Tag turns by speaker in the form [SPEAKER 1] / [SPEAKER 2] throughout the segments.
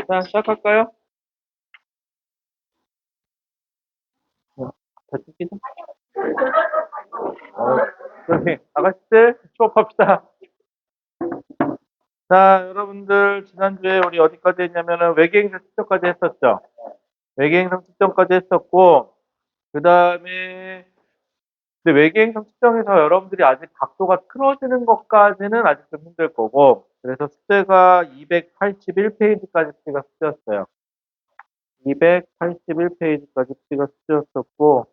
[SPEAKER 1] 자, 시작할까요? 다 찍히죠? 저기, 아가씨들, 수업합시다. 자, 여러분들, 지난주에 우리 어디까지 했냐면은, 외계행성 측정까지 했었죠? 외계행성 측정까지 했었고, 그 다음에, 근데 외계행성 측정에서 여러분들이 아직 각도가 틀어지는 것까지는 아직 좀 힘들 거고, 그래서 숙제가 281페이지까지 숙제가 숙제였어요. 281페이지까지 숙제가 숙제였었고,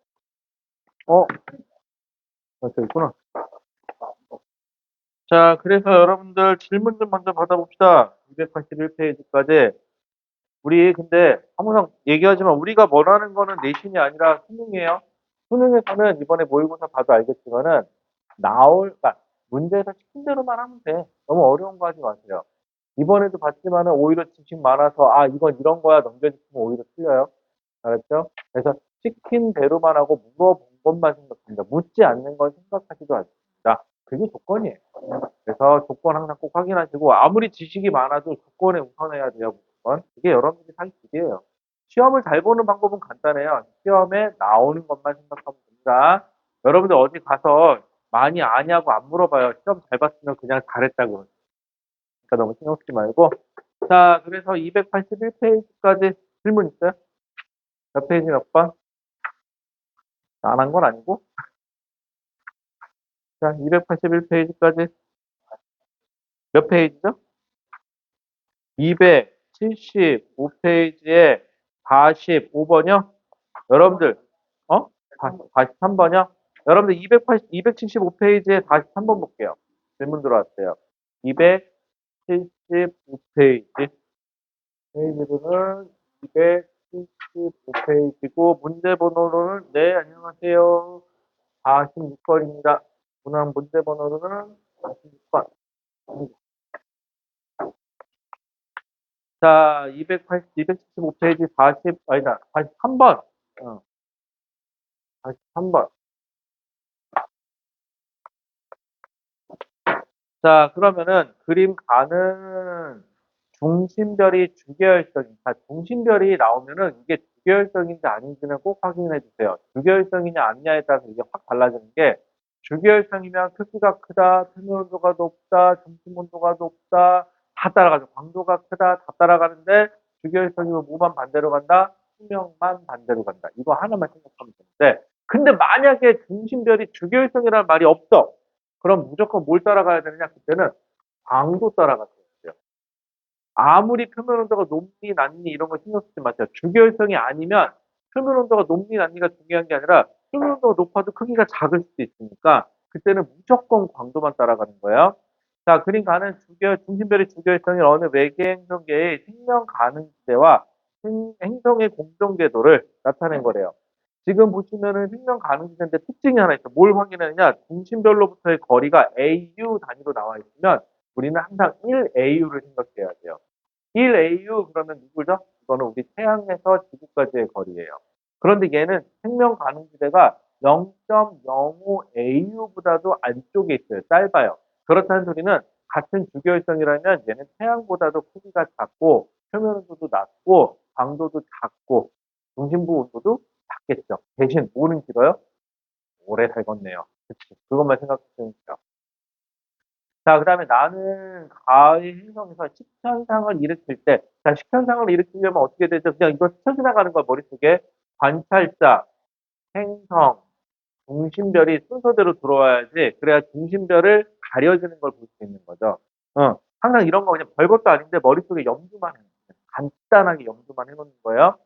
[SPEAKER 1] 저기 있구나. 자, 그래서 여러분들 질문 좀 먼저 받아봅시다. 281페이지까지. 우리 근데 항상 얘기하지만 우리가 원하는 거는 내신이 아니라 수능이에요. 수능에서는 이번에 모의고사 봐도 알겠지만은 그러니까 문제에서 시킨 대로만 하면 돼. 너무 어려운 거 하지 마세요. 이번에도 봤지만은 오히려 지식 많아서 이건 이런 거야 넘겨주시면 오히려 틀려요. 알았죠? 그래서 시킨 대로만 하고 물어본 것만 생각합니다. 묻지 않는 건 생각하지도 않습니다. 그게 조건이에요. 그래서 조건 항상 꼭 확인하시고 아무리 지식이 많아도 조건에 우선해야 돼요. 무조건. 이게 여러분들이 살 길이에요. 시험을 잘 보는 방법은 간단해요. 시험에 나오는 것만 생각하면 됩니다. 여러분들 어디 가서 많이 아냐고 안 물어봐요. 시험 잘 봤으면 그냥 잘했다고. 그러니까 너무 신경 쓰지 말고. 자, 그래서 281페이지까지 질문 있어요? 몇 페이지 몇 번? 안 한 건 아니고. 자, 281페이지까지 몇 페이지죠? 275페이지에 45번이요? 여러분들, 43번이요? 여러분들 275페이지에 43번 볼게요. 질문 들어왔어요. 275페이지. 페이지로는 275페이지고, 문제 번호로는, 네, 안녕하세요. 46번입니다. 문항 문제 번호로는 46번. 자, 275페이지 43번. 43번. 자, 그러면은 그림 가는 중심별이 주계열성이다. 중심별이 나오면은 이게 주계열성인지 아닌지는 꼭 확인해 주세요. 주계열성이냐 아니냐에 따라서 이게 확 달라지는 게 주계열성이면 크기가 크다, 표면 온도가 높다, 중심 온도가 높다, 다 따라가죠. 광도가 크다, 다 따라가는데 주계열성이면 뭐만 반대로 간다? 수명만 반대로 간다. 이거 하나만 생각하면 되는데 근데 만약에 중심별이 주계열성이라는 말이 없어. 그럼 무조건 뭘 따라가야 되느냐? 그때는 광도 따라가야 돼요. 아무리 표면 온도가 높니 낮니 이런 거 신경 쓰지 마세요. 주결성이 아니면 표면 온도가 높니 낮니가 중요한 게 아니라 표면 온도가 높아도 크기가 작을 수도 있으니까 그때는 무조건 광도만 따라가는 거예요. 자, 그림 가는 중심별의 주결성이 어느 외계 행성계의 생명 가능지대와 행성의 공정 궤도를 나타낸 거래요. 지금 보시면은 생명 가능지대인데 특징이 하나 있어. 뭘 확인하느냐? 중심별로부터의 거리가 AU 단위로 나와 있으면 우리는 항상 1AU를 생각해야 돼요. 1AU 그러면 누구죠? 이거는 우리 태양에서 지구까지의 거리예요. 그런데 얘는 생명 가능지대가 0.05AU보다도 안쪽에 있어요. 짧아요. 그렇다는 소리는 같은 주결성이라면 얘는 태양보다도 크기가 작고 표면 온도도 낮고 광도도 작고 중심부 온도도 작겠죠. 대신 뭐는 길어요? 오래 살겠네요. 그치. 그것만 생각하시면 돼요. 자, 그 다음에 나는 가의 행성에서 식현상을 일으킬 때, 자, 식현상을 일으키려면 어떻게 되죠? 그냥 이거 스쳐 지나가는 거 머릿속에 관찰자, 행성, 중심별이 순서대로 들어와야지, 그래야 중심별을 가려지는 걸 볼 수 있는 거죠. 항상 이런 거 그냥 별것도 아닌데 머릿속에 염두만 해. 간단하게 염두만 해놓는 거예요.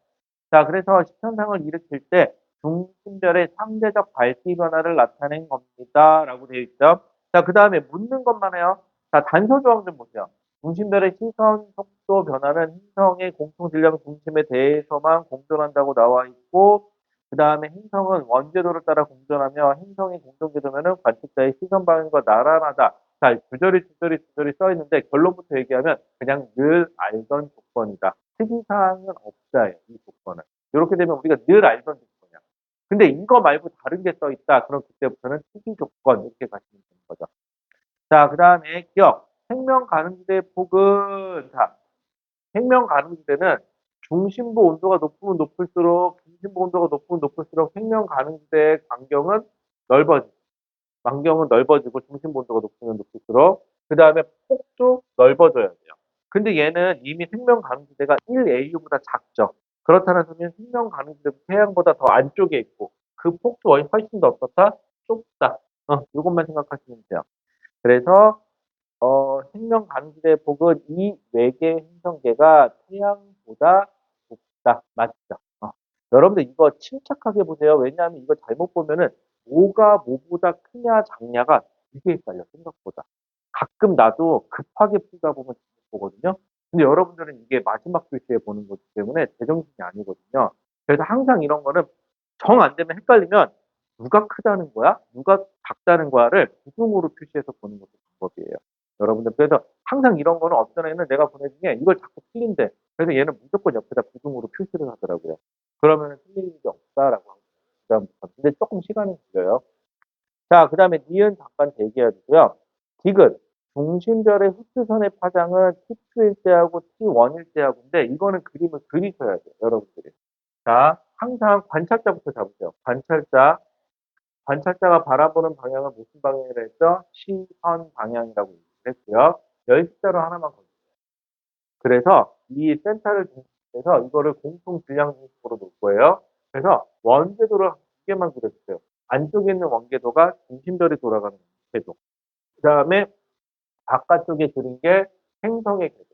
[SPEAKER 1] 자, 그래서 식현상을 일으킬 때 중심별의 상대적 밝기 변화를 나타낸 겁니다. 라고 되어 있죠. 자, 그 다음에 묻는 것만 해요. 자, 단서 조항 좀 보세요. 중심별의 시선 속도 변화는 행성의 공통 질량 중심에 대해서만 공존한다고 나와 있고, 그 다음에 행성은 원궤도를 따라 공존하며 행성의 공존궤도면은 관측자의 시선 방향과 나란하다. 자, 주저리 써 있는데 결론부터 얘기하면 그냥 늘 알던 조건이다. 특이사항은 없어요, 이 조건은. 이렇게 되면 우리가 늘 알던 조건이야. 근데 이거 말고 다른 게 써 있다. 그럼 그때부터는 특이 조건 이렇게 가시면 되는 거죠. 자, 그 다음에 기억. 생명 가능지대 폭은 자, 생명 가능지대는 중심부 온도가 높으면 높을수록 중심부 온도가 높으면 높을수록 생명 가능지대의 반경은 넓어지고 반경은 넓어지고 중심부 온도가 높으면 높을수록 그다음에 폭도 넓어져야 돼요. 근데 얘는 이미 생명 가능지대가 1AU보다 작죠. 그렇다는 소리는 생명 가능지대도 태양보다 더 안쪽에 있고 그 폭도 훨씬 더 어떻다? 좁다. 요것만 생각하시면 돼요. 그래서 생명 가능지대의 폭은 이 외계 행성계가 태양보다 좁다. 맞죠? 여러분들 이거 침착하게 보세요. 왜냐하면 이거 잘못 보면은 뭐가 뭐보다 크냐 작냐가 되게 헷갈려 생각보다. 가끔 나도 급하게 풀다 보면 보거든요. 근데 여러분들은 이게 마지막 글씨에 보는 거기 때문에 제정신이 아니거든요. 그래서 항상 이런 거는 정 안 되면 헷갈리면 누가 크다는 거야? 누가 작다는 거야를 부등으로 표시해서 보는 것도 방법이에요. 여러분들 그래서 항상 이런 거는 어떤 애는 내가 보내준 게 이걸 자꾸 틀린대. 그래서 얘는 무조건 옆에다 부등으로 표시를 하더라고요. 그러면 틀린 게 없다라고 합니다. 그다음부터. 근데 조금 시간이 걸려요. 자, 그다음에 니은 잠깐 대기해 주고요. 디귿 중심별의 흡수선의 파장은 T2일 때하고 T1일 때하고인데 이거는 그림을 그리셔야 돼요, 여러분들이. 자, 항상 관찰자부터 잡으세요. 관찰자가 바라보는 방향은 무슨 방향이라 했죠? 시선 방향이라고 얘기를 했고요. 열십자로 하나만 걸어요. 그래서 이 센터를 중심해서 이거를 공통 질량 중심으로 놓을 거예요. 그래서 원궤도를 두 개만 그려주세요. 안쪽에 있는 원궤도가 중심별이 돌아가는 궤도. 그 다음에 바깥쪽에 그린 게 행성의 궤도.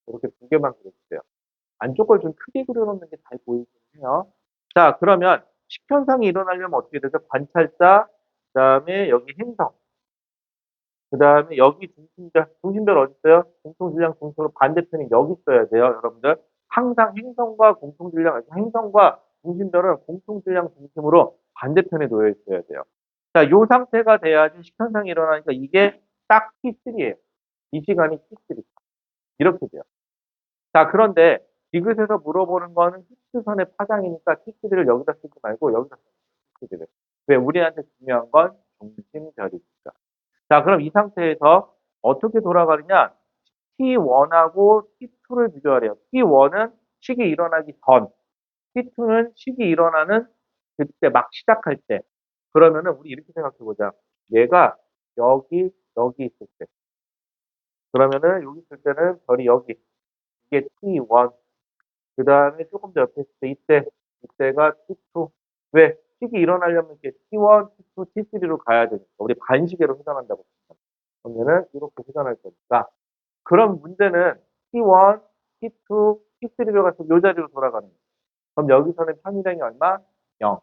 [SPEAKER 1] 이렇게 두 개만 그려주세요. 안쪽 걸 좀 크게 그려놓는 게 잘 보이긴 해요. 자, 그러면 식현상이 일어나려면 어떻게 되죠? 관찰자, 그 다음에 여기 행성, 그 다음에 여기 중심별 어디 있어요? 공통질량 중심으로 반대편이 여기 있어야 돼요, 여러분들. 항상 행성과 중심별은 공통질량 중심으로 반대편에 놓여 있어야 돼요. 자, 요 상태가 돼야지 식현상이 일어나니까 이게 딱 T3예요. 이 시간이 T3. 이렇게 돼요. 자, 그런데 디귿에서 물어보는 거는 흡수선의 파장이니까 T3를 여기다 쓰지 말고 여기다 쓰면 T3를. 왜? 우리한테 중요한 건 중심별이니까. 자, 그럼 이 상태에서 어떻게 돌아가느냐? T1하고 T2를 비교하래요. T1은 식이 일어나기 전, T2는 식이 일어나는 그때 막 시작할 때. 그러면은 우리 이렇게 생각해 보자. 얘가 여기 있을 때. 그러면은 여기 있을 때는 별이 여기. 이게 T1. 그 다음에 조금 더 옆에 있을 때 이때가 T2. 왜? 식이 일어나려면 이렇게 T1, T2, T3로 가야 되니까. 우리 반시계로 회전한다고 했잖아. 그러면은 이렇게 회전할 거니까. 그럼 문제는 T1, T2, T3로 가서 요 자리로 돌아가는 거예요. 그럼 여기서는 편의량이 얼마? 0.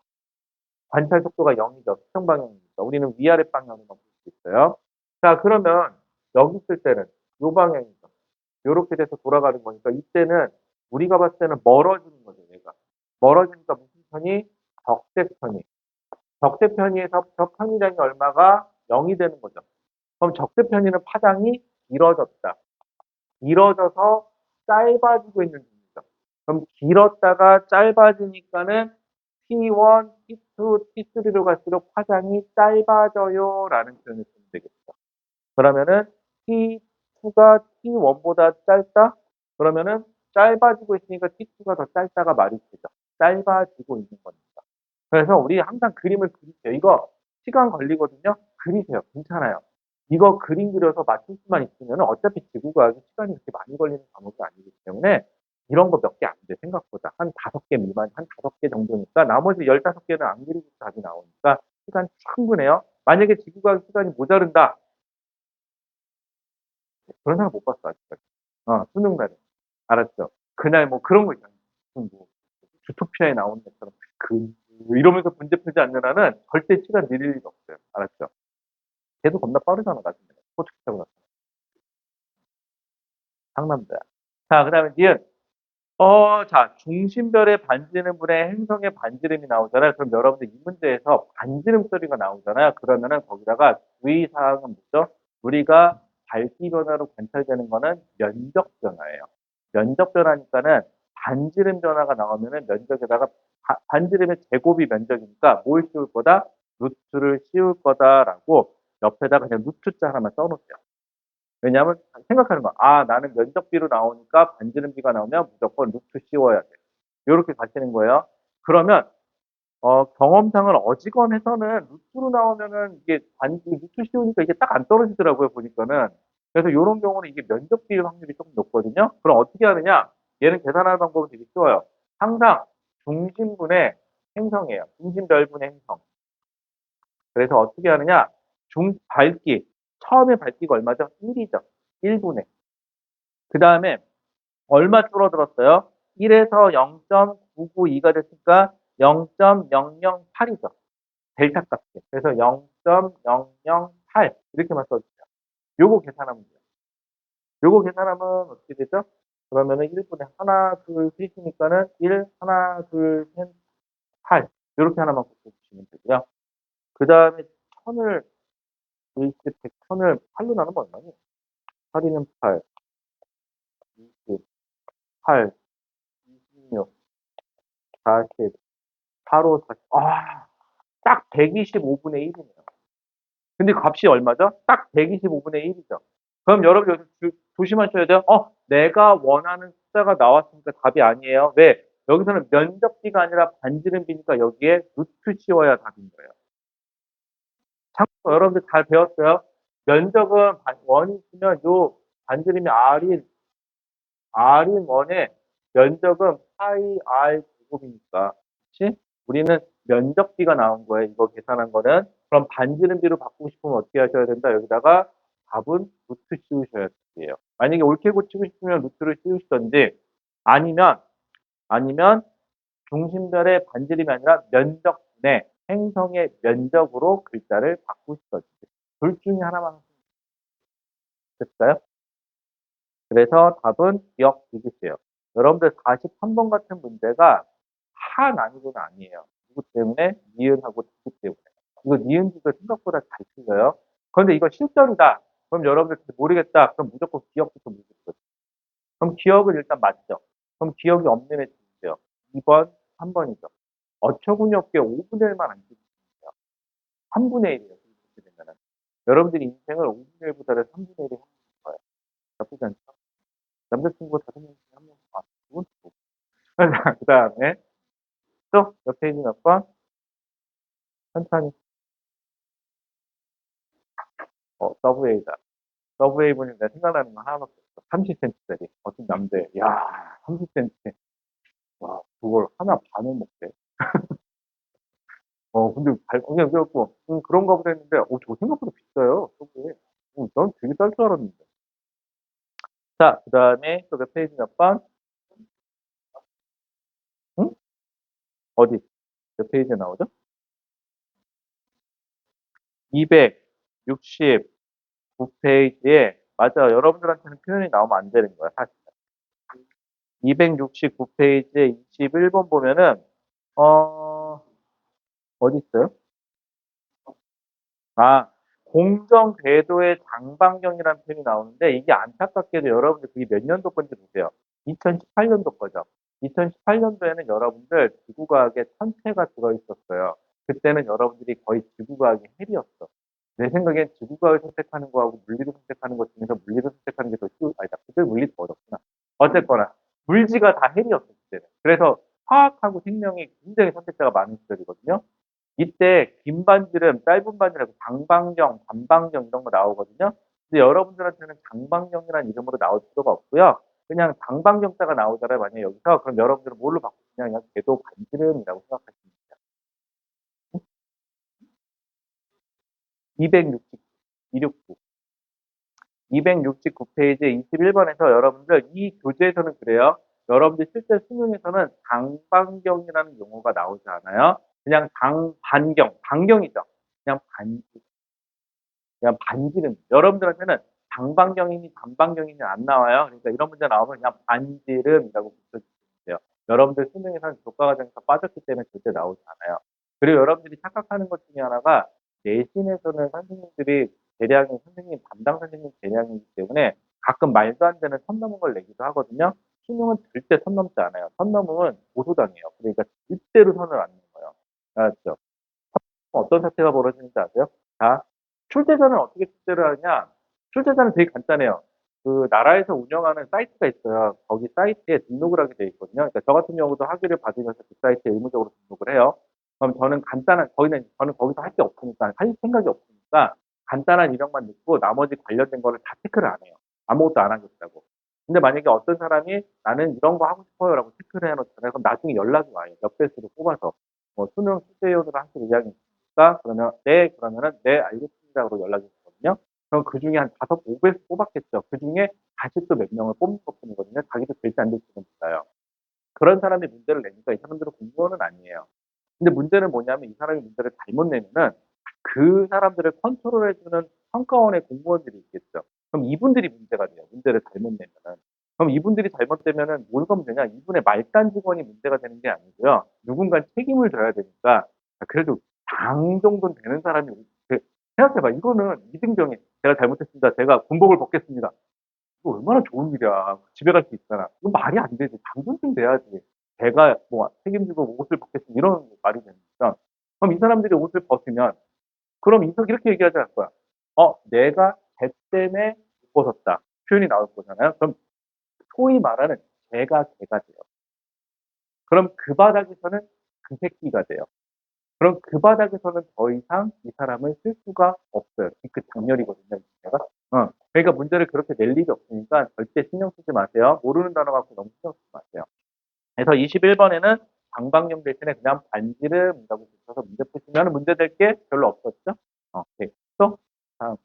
[SPEAKER 1] 관찰 속도가 0이죠. 수평 방향이니까. 우리는 위아래 방향으로만 볼 수 있어요. 자, 그러면 여기 있을 때는 요 방향이죠. 요렇게 돼서 돌아가는 거니까 이때는 우리가 봤을 때는 멀어지는 거죠, 얘가. 멀어지니까 무슨 편이? 적대편이. 적대편에서부터 편의량이 얼마가? 0이 되는 거죠. 그럼 적대편이는 파장이 길어졌다. 길어져서 짧아지고 있는 중이죠. 그럼 길었다가 짧아지니까는 T1, T2, T3로 갈수록 파장이 짧아져요 라는 표현을 쓰면 되겠죠. 그러면은 T2가 T1보다 짧다? 그러면은 짧아지고 있으니까 T2가 더 짧다가 말이 되죠. 짧아지고 있는 겁니다. 그래서 우리 항상 그림을 그리세요. 이거 시간 걸리거든요. 그리세요. 괜찮아요. 이거 그림 그려서 맞출 수만 있으면 어차피 지구과학이 시간이 그렇게 많이 걸리는 과목이 아니기 때문에 이런 거 몇 개 안 돼, 생각보다. 한 5개 미만, 한 5개 정도니까 나머지 15개는 안 그리고 답이 나오니까 시간 충분해요. 만약에 지구과학 시간이 모자른다. 그런 사람 못 봤어, 아직까지. 수능 날에. 알았죠? 그날 뭐 그런 거 있잖아요. 무슨 뭐, 주토피아에 나오는 것처럼 이러면서 문제 풀지 않는 한은 절대 시간 느릴 리가 없어요. 알았죠? 걔도 겁나 빠르잖아, 나중에. 스포츠 타고 나서. 상남자야. 자, 그 다음에 니은. 자, 중심별의 반지름 분의 행성의 반지름이 나오잖아요. 그럼 여러분들 이 문제에서 반지름 소리가 나오잖아요. 그러면은 거기다가 주의사항은 뭐죠? 우리가 밝기 변화로 관찰되는 거는 면적 변화예요. 면적 변화니까는 반지름 변화가 나오면은 면적에다가 반지름의 제곱이 면적이니까 뭘 씌울 거다? 루트를 씌울 거다라고 옆에다가 그냥 루트자 하나만 써놓을게요. 왜냐하면 생각하는 거야. 아, 나는 면적비로 나오니까 반지름비가 나오면 무조건 루트 씌워야 돼. 요렇게 가시는 거예요. 그러면 경험상을 어지간해서는 루트로 나오면은 이게 루트 씌우니까 이게 딱 안 떨어지더라고요, 보니까는. 그래서 요런 경우는 이게 면적비일 확률이 조금 높거든요. 그럼 어떻게 하느냐? 얘는 계산하는 방법은 되게 쉬워요. 항상 중심분의 행성이에요. 중심별분의 행성. 그래서 어떻게 하느냐? 밝기. 처음에 밝기가 얼마죠? 1이죠. 1분의. 그 다음에 얼마 줄어들었어요? 1에서 0.992가 됐으니까 0.008이죠. 델타 값이. 그래서 0.008 이렇게만 써주세요. 요거 계산하면 돼요. 요거 계산하면 어떻게 되죠? 그러면은 1분의 하나, 둘, 셋이니까는 1, 하나, 둘, 셋, 8. 이렇게 하나만 곱해주시면 되고요. 그 다음에 천을, 20, 100, 천을 8로 나누면 얼마니? 8이면 8, 20, 8, 26, 40, 8, 5, 40. 아, 딱 125분의 1이네요. 근데 값이 얼마죠? 딱 125분의 1이죠. 그럼 여러분 여기서 조심하셔야 돼요. 내가 원하는 숫자가 나왔으니까 답이 아니에요. 왜? 여기서는 면적비가 아니라 반지름비니까 여기에 루트 씌워야 답인 거예요. 참고 여러분들 잘 배웠어요? 면적은 원이 있으면 요 반지름이 R인 원의 면적은 파이 R 제곱이니까. 그치? 우리는 면적비가 나온 거예요. 이거 계산한 거는. 그럼 반지름비로 바꾸고 싶으면 어떻게 하셔야 된다? 여기다가 답은 루트 씌우셔야 돼요. 만약에 옳게 고치고 싶으면 루트를 씌우시던지 아니면 중심별의 반지름이 아니라 면적분의 행성의 면적으로 글자를 바꾸시던지 둘 중에 하나만 됐을까요? 그래서 답은 기억 주기세요. 여러분들 43번 같은 문제가 하 난이도는 아니에요. 누구 때문에? 니은하고 두구 때문에. 이거 니은지도 생각보다 잘 틀려요. 그런데 이거 실전이다. 그럼 여러분들 모르겠다. 그럼 무조건 기억부터 문제거든요. 그럼 기억을 일단 맞죠. 그럼 기억이 없는 애 주세요. 2번, 3번이죠. 어처구니 없게 5분의 1만 안 주세요. 3분의 1이에요. 그렇게 되면은. 여러분들이 인생을 5분의 1보다는 3분의 1이 하는 거예요. 나쁘지 않죠? 남자친구 5명 중에 한 명, 그건 또. 그 다음에, 또, 몇 페이지 몇 번? 천천히. 서브웨이다. 서브웨이 보니까 내가 생각나는 거 하나밖에 없어. 30cm짜리. 어떤 남자, 야 30cm. 와, 그걸 하나 반을 먹대. 근데 그냥 그래갖고, 그런가 보다 했는데, 저거 생각보다 비싸요. 서브웨이. 난 되게 쌀 줄 알았는데. 자, 그 다음에 또 몇 페이지 몇 번? 응? 어디? 몇 페이지에 나오죠? 269페이지에, 맞아. 여러분들한테는 표현이 나오면 안 되는 거야, 사실. 269페이지에 21번 보면은, 어디 있어요? 아, 공정 궤도의 장반경이라는 표현이 나오는데, 이게 안타깝게도 여러분들 그게 몇 년도 건지 보세요. 2018년도 거죠. 2018년도에는 여러분들 지구과학에 천체가 들어있었어요. 그때는 여러분들이 거의 지구과학이 헬이었어. 내 생각엔 지구과학을 선택하는 거하고 물리를 선택하는 것 중에서 물리를 선택하는 게 더 아니다. 그때 물리 더 어렵구나. 어쨌거나, 물지가 다 헬이었어, 그때는. 그래서 화학하고 생명이 굉장히 선택자가 많은 시절이거든요. 이때 긴 반지름, 짧은 반지름, 장반경, 단반경 이런 거 나오거든요. 근데 여러분들한테는 장반경이라는 이름으로 나올 필요가 없고요. 그냥 장반경자가 나오잖아요. 만약에 여기서. 그럼 여러분들은 뭘로 바꾸시냐? 그냥 궤도 반지름이라고 생각하시면 돼요. 260, 269. 269페이지 21번에서 여러분들 이 교재에서는 그래요. 여러분들 실제 수능에서는 장반경이라는 용어가 나오지 않아요. 그냥 장반경, 반경이죠. 그냥 그냥 반지름. 여러분들한테는 장반경이니 단반경이니 안 나와요. 그러니까 이런 문제 나오면 그냥 반지름이라고 붙여주시면 돼요. 여러분들 수능에서는 교과과정에서 빠졌기 때문에 절대 나오지 않아요. 그리고 여러분들이 착각하는 것 중에 하나가 내신에서는 선생님들이 대량의 선생님, 담당 선생님 대량이기 때문에 가끔 말도 안 되는 선 넘은 걸 내기도 하거든요. 수능은 절대 선 넘지 않아요. 선 넘으면 고소당해요. 그러니까 절대로 선을 안 넘어요. 알았죠? 어떤 사태가 벌어지는지 아세요? 자, 출제자는 어떻게 출제를 하냐? 출제자는 되게 간단해요. 그 나라에서 운영하는 사이트가 있어요. 거기 사이트에 등록을 하게 돼 있거든요. 그러니까 저 같은 경우도 학위를 받으면서 그 사이트에 의무적으로 등록을 해요. 그럼 저는 간단한 저는 거기서 할 게 없으니까 할 생각이 없으니까 간단한 이력만 넣고 나머지 관련된 거를 다 체크를 안 해요. 아무것도 안 하겠다고. 근데 만약에 어떤 사람이 나는 이런 거 하고 싶어요라고 체크를 해놓잖아요. 그럼 나중에 연락이 와요. 몇 배수로 뽑아서 뭐 수능 출제위원으로 하실 의향이 있습니까? 그러면 네 그러면은 네 알겠습니다라고 연락이 오거든요. 그럼 그 중에 한 5배수 뽑았겠죠. 그 중에 다시 또 몇 명을 뽑는 것뿐이거든요. 자기도 될지 안 될지는 몰라요. 그런 사람이 문제를 내니까 이 사람들은 공무원은 아니에요. 근데 문제는 뭐냐면 이 사람이 문제를 잘못 내면은 그 사람들을 컨트롤해주는 평가원의 공무원들이 있겠죠. 그럼 이분들이 문제가 돼요. 문제를 잘못 내면은. 그럼 이분들이 잘못되면은 뭐가 문제냐? 이분의 말단 직원이 문제가 되는 게 아니고요. 누군가 책임을 져야 되니까 그래도 당 정도는 되는 사람이 생각해봐. 이거는 이등병이 제가 잘못했습니다. 제가 군복을 벗겠습니다. 이거 얼마나 좋은 일이야. 집에 갈 수 있잖아. 이거 말이 안 되지. 당근쯤 돼야지. 제가 뭐 책임지고 옷을 벗겠습니다. 이런 말이 되니까. 그럼 이 사람들이 옷을 벗으면 그럼 인석 이렇게 얘기하지 않을 거야. 내가 쟤 때문에 못 벗었다. 표현이 나올 거잖아요. 그럼 소위 말하는 걔가 돼요. 그럼 그 바닥에서는 그 새끼가 돼요. 그럼 그 바닥에서는 더 이상 이 사람을 쓸 수가 없어요. 그 장면이거든요. 제가. 그러니까 문제를 그렇게 낼 일이 없으니까 절대 신경 쓰지 마세요. 모르는 단어 갖고 너무 신경 쓰지 마세요. 그래서 21번에는 방방용 대신에 그냥 반지를 문자고 붙여서 문제 푸시면 문제될 게 별로 없었죠. 오케이. 또 다음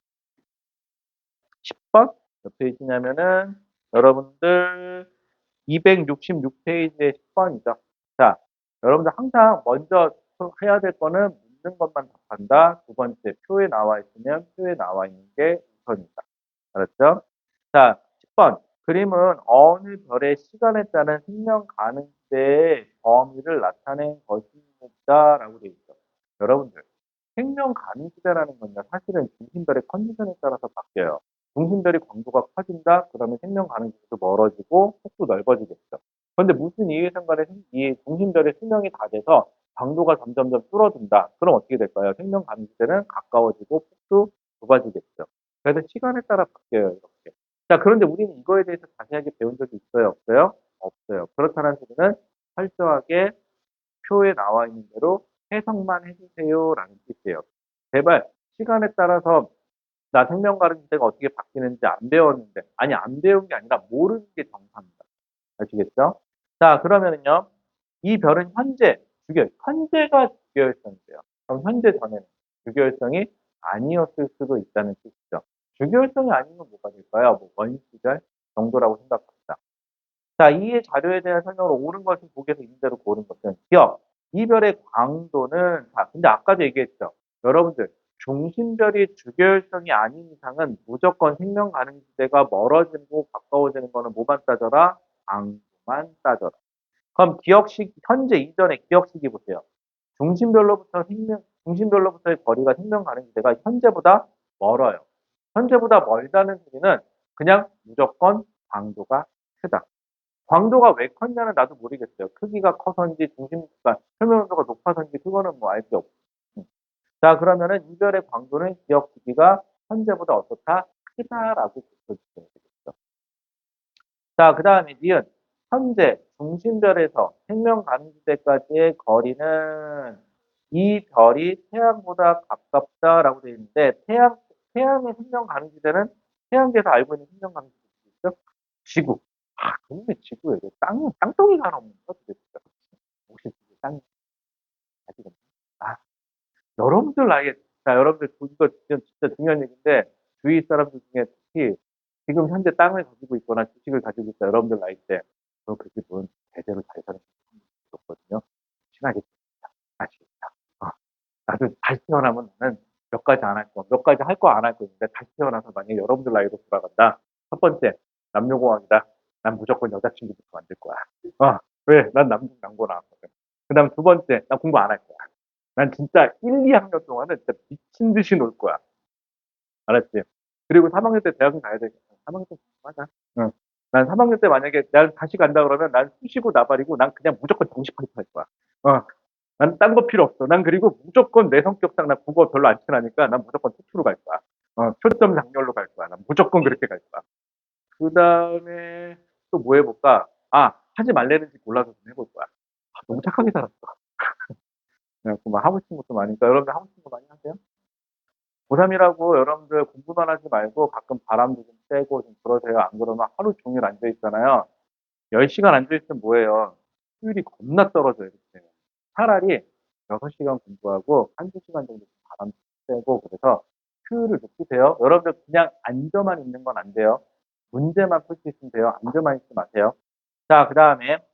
[SPEAKER 1] 10번 몇 페이지냐면은 여러분들 266페이지의 10번이죠. 자, 여러분들 항상 먼저 해야 될 거는 묻는 것만 답한다. 두 번째, 표에 나와 있으면 표에 나와 있는 게 우선이다. 알았죠? 자, 10번. 그림은 어느 별의 시간에 따른 생명 가능성의 범위를 나타낸 것입니다. 라고 되어 있죠. 여러분들, 생명 가능 시대라는 건요, 사실은 중심별의 컨디션에 따라서 바뀌어요. 중심별이 광도가 커진다? 그러면 생명 가능 시대도 멀어지고 폭도 넓어지겠죠. 그런데 무슨 이유에선 간에 이 중심별의 수명이 다 돼서 광도가 점점점 줄어든다. 그럼 어떻게 될까요? 생명 가능 시대는 가까워지고 폭도 좁아지겠죠. 그래서 시간에 따라 바뀌어요, 이렇게. 자, 그런데 우리는 이거에 대해서 자세하게 배운 적이 있어요, 없어요? 없어요. 그렇다는 소리는 철저하게 표에 나와 있는 대로 해석만 해주세요라는 뜻이에요. 제발 시간에 따라서 나 생명 가능 시대가 어떻게 바뀌는지 안 배웠는데, 아니 안 배운 게 아니라 모르는 게 정상입니다. 아시겠죠? 자, 그러면은요, 이 별은 현재가 주기율성이래요. 그럼 현재 전에는 주기율성이 아니었을 수도 있다는 뜻이죠. 주기율성이 아니면 뭐가 될까요? 뭐 원시절 정도라고 생각합니다. 자, 이 자료에 대한 설명을 옳은 것을 보기에서 있는 대로 고른 것은 기억. 이 별의 광도는 자, 근데 아까도 얘기했죠. 여러분들 중심별이 주결성이 아닌 이상은 무조건 생명 가능 지대가 멀어지고 가까워지는 거는 뭐만 따져라? 광도만 따져라. 그럼 현재 이전의 기억 시기 보세요. 중심별로부터의 거리가 생명 가능 지대가 현재보다 멀어요. 현재보다 멀다는 소리는 그냥 무조건 광도가 크다. 광도가 왜 컸냐는 나도 모르겠어요. 크기가 커서인지 그러니까 표면 온도가 높아서인지 그거는 뭐 알 게 없고. 자, 그러면은 이별의 광도는 기억 시기가 현재보다 어떻다? 크다라고 붙여주셔야 되겠죠. 자, 그 다음에 니은 현재 중심별에서 생명 가능지대까지의 거리는 이 별이 태양보다 가깝다라고 되어 있는데 태양의 생명 가능지대는 태양계에서 알고 있는 생명 가능지대 있죠? 지구. 그놈의 지구에 왜 땅덩이가 하나 없는 거야, 도대체. 혹시 지구 땅이 아직은? 아, 여러분들 알겠, 자, 여러분들, 이거 진짜 중요한 얘기인데, 주위 사람들 중에 특히 지금 현재 땅을 가지고 있거나 주식을 가지고 있다, 여러분들 나이 때, 그럼 그 집은 제대로 잘 사는 사람이 없거든요. 친하게 아시겠다. 나도 다시 태어나면 나는 몇 가지 안 할 거, 몇 가지 할 거 안 할 거 있는데, 다시 태어나서 만약에 여러분들 나이로 돌아간다. 첫 번째, 남녀공학이다. 난 무조건 여자친구부터 만들 거야. 왜? 난 남고 나왔거든. 그 다음 두 번째, 난 공부 안 할 거야. 난 진짜 1, 2학년 동안은 진짜 미친 듯이 놀 거야. 알았지? 그리고 3학년 때 대학은 가야 되겠다. 3학년 때 맞아. 응. 난 3학년 때 만약에 난 다시 간다 그러면 난 수시고 나발이고 난 그냥 무조건 정시 파이터 할 거야. 난 딴 거 필요 없어. 난 그리고 무조건 내 성격상 난 국어 별로 안 친하니까 난 무조건 특수로 갈 거야. 초점 장렬로 갈 거야. 난 무조건 그렇게 갈 거야. 그 다음에 또 뭐 해볼까? 하지 말라는지 골라서 좀 해볼 거야. 너무 착하게 살았어. 그래갖고 막 하고 싶은 것도 많으니까 여러분들 하고 싶은 거 많이 하세요? 고3이라고 여러분들 공부만 하지 말고 가끔 바람도 좀 쐬고 좀 그러세요. 안 그러면 하루 종일 앉아있잖아요. 10시간 앉아있으면 뭐예요? 효율이 겁나 떨어져요. 이렇게. 차라리 6시간 공부하고 1~2시간 정도 바람 쐬고 그래서 효율을 높이세요. 여러분들 그냥 앉아만 있는 건 안 돼요. 문제만 풀 수 있으면 돼요. 앉아만 있지 마세요. 자, 그 다음에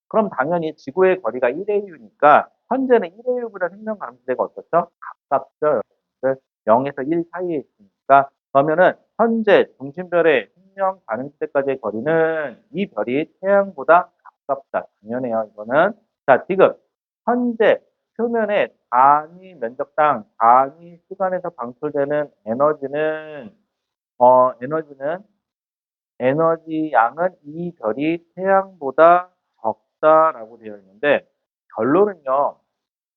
[SPEAKER 1] 그럼 당연히 지구의 거리가 1AU니까 현재는 1AU보다 생명 가능지대가 어떻죠? 가깝죠. 여러분들. 0에서 1 사이에 있으니까 그러면은 현재 중심별의 생명 가능지대까지의 거리는 이 별이 태양보다 가깝다. 당연해요. 이거는. 자, 지금 현재 표면의 단위 면적당 단위 시간에서 방출되는 에너지는 에너지 양은 이 별이 태양보다 적다라고 되어 있는데 결론은요.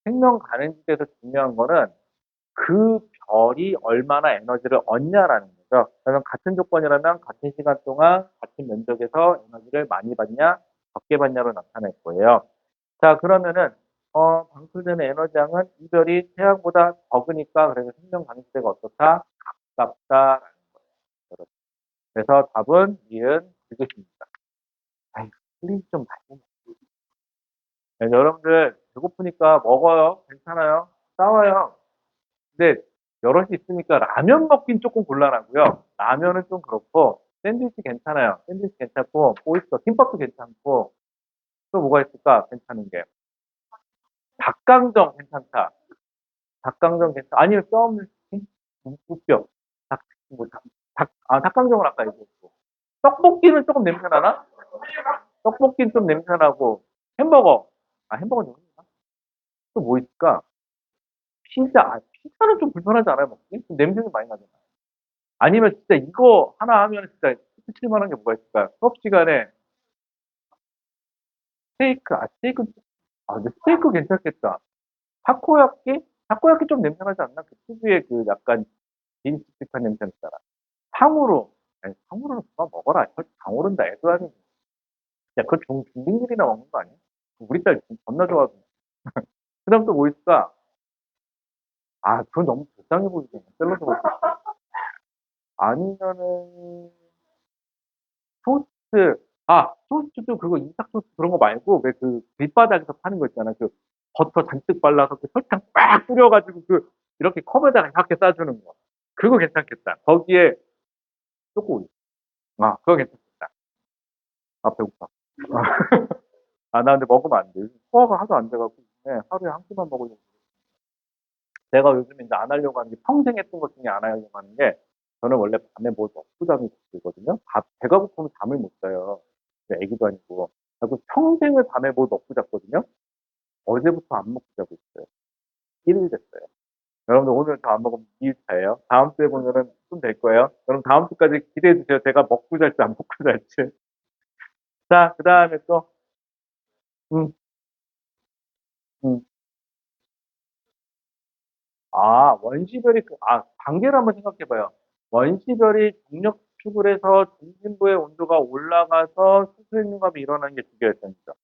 [SPEAKER 1] 생명 가능지대에서 중요한 거는 그 별이 얼마나 에너지를 얻냐라는 거죠. 그러면 같은 조건이라면 같은 시간 동안 같은 면적에서 에너지를 많이 받냐 적게 받냐로 나타낼 거예요. 자, 그러면은 방출되는 에너지 양은 이 별이 태양보다 적으니까 그래서 생명 가능지대가 어떻다? 가깝다라는 거예요. 그래서 답은 니은 되겠습니다. 아이고, 틀린 좀 많이. 네, 여러분들 배고프니까 먹어요. 괜찮아요. 싸워요. 근데 여럿이 있으니까 라면 먹긴 조금 곤란하고요. 라면은 좀 그렇고 샌드위치 괜찮아요. 샌드위치 괜찮고 오이스터, 김밥도 괜찮고 또 뭐가 있을까? 괜찮은 게 닭강정 괜찮다. 닭강정 괜찮. 아니면 뼈 없는 치킨, 무뼈. 닭, 뭐 닭강정을 아까 얘기했고 떡볶이는 조금 냄새 나나? 떡볶이는 좀 냄새 나고 햄버거. 햄버거는 좀 있나? 또 뭐 있을까? 피자. 피자는 좀 불편하지 않아요, 먹기? 좀 냄새는 많이 나잖아. 아니면 진짜 이거 하나 하면 진짜 스칠 만한 게 뭐가 있을까? 수업 시간에 스테이크, 근데 스테이크 괜찮겠다. 타코야끼? 타코야끼 좀 냄새나지 않나? 그 특유의 그 약간 빈티직한 냄새 있잖아. 탕후루. 탕후루는 그만 먹어라. 당 오른다. 애도 아니고. 야, 그거 중딩들이나 먹는 거 아니야? 우리 딸 겁나 좋아하고. 그 다음 또 뭐 있을까? 그건 너무 불쌍해 보이잖아. 샐러드 먹고. 아니면은, 토스트. 토스트도 그거 이삭 토스트 그런 거 말고, 왜 그 길바닥에서 파는 거 있잖아. 그 버터 잔뜩 발라서 그 설탕 빡 뿌려가지고 그, 이렇게 컵에다가 이렇게 싸주는 거. 그거 괜찮겠다. 거기에 초코우유. 그거 괜찮겠다. 배고파. 나 근데 먹으면 안 돼. 요즘 소화가 하도 안 돼갖고, 네, 하루에 한 끼만 먹으려고. 내가 요즘 이제 안 하려고 하는 게 평생 했던 것 중에 안 하려고 하는 게 저는 원래 밤에 뭘 먹고 잠이 들거든요. 배가 고프면 잠을 못 자요. 애기도 아니고. 그래서 평생을 밤에 뭘 먹고 잤거든요. 어제부터 안 먹고 자고 있어요. 1일 됐어요. 여러분들 오늘 저 안 먹으면 2일차예요. 다음 주에 보면은 좀 될 거예요. 여러분 다음 주까지 기대해 주세요. 제가 먹고 잘지 안 먹고 잘지. 자, 그 다음에 또, 음, 음. 원시별이, 관계를 한번 생각해 봐요. 원시별이 중력축을 해서 중심부의 온도가 올라가서 수소연융합이 일어나는 게 주기혈전이죠.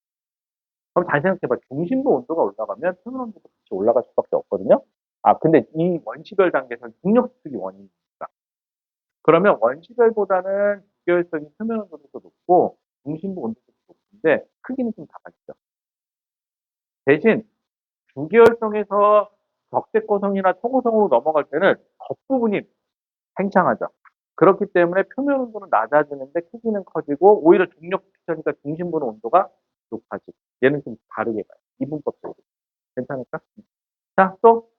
[SPEAKER 1] 그럼 다시 생각해 봐. 중심부 온도가 올라가면 표면 온도도 같이 올라갈 수밖에 없거든요. 근데 이 원시별 단계에서는 중력축이 원인입니다. 그러면 원시별보다는 주기혈전이 표면 온도도 더 높고 중심부 온도도 더 높은데 크기는 좀 다르죠. 대신 주기혈성에서 적재고성이나 초고성으로 넘어갈 때는 겉부분이 팽창하죠. 그렇기 때문에 표면 온도는 낮아지는데 크기는 커지고 오히려 중력 피처니까 중심부는 온도가 높아지고 얘는 좀 다르게 가요. 이분법적으로. 괜찮을까? 자, 또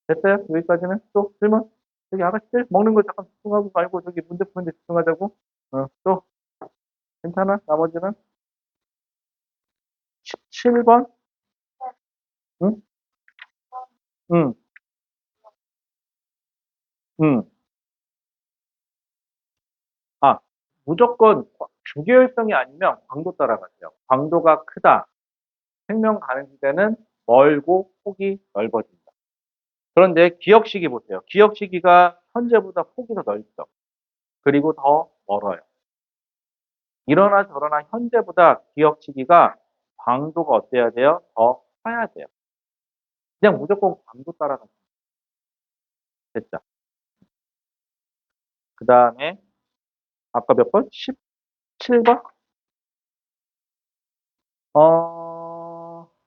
[SPEAKER 1] 됐어요? 여기까지는 또 질문? 저기 알았지? 먹는 거 잠깐 집중하고 말고 저기 문제 푸는데 집중하자고. 또 괜찮아? 나머지는 17번? 응? 응, 응. 아, 무조건 주기율성이 아니면 광도 따라가세요. 광도가 크다. 생명 가능 시대는 멀고 폭이 넓어진다. 그런데 기억 시기 보세요. 기억 시기가 현재보다 폭이 더 넓죠. 그리고 더 멀어요. 이러나 저러나 현재보다 기억 시기가 광도가 어때야 돼요? 더 커야 돼요. 그냥 무조건 광도 따라가면 됐죠. 그 다음에 아까 몇 번? 17번?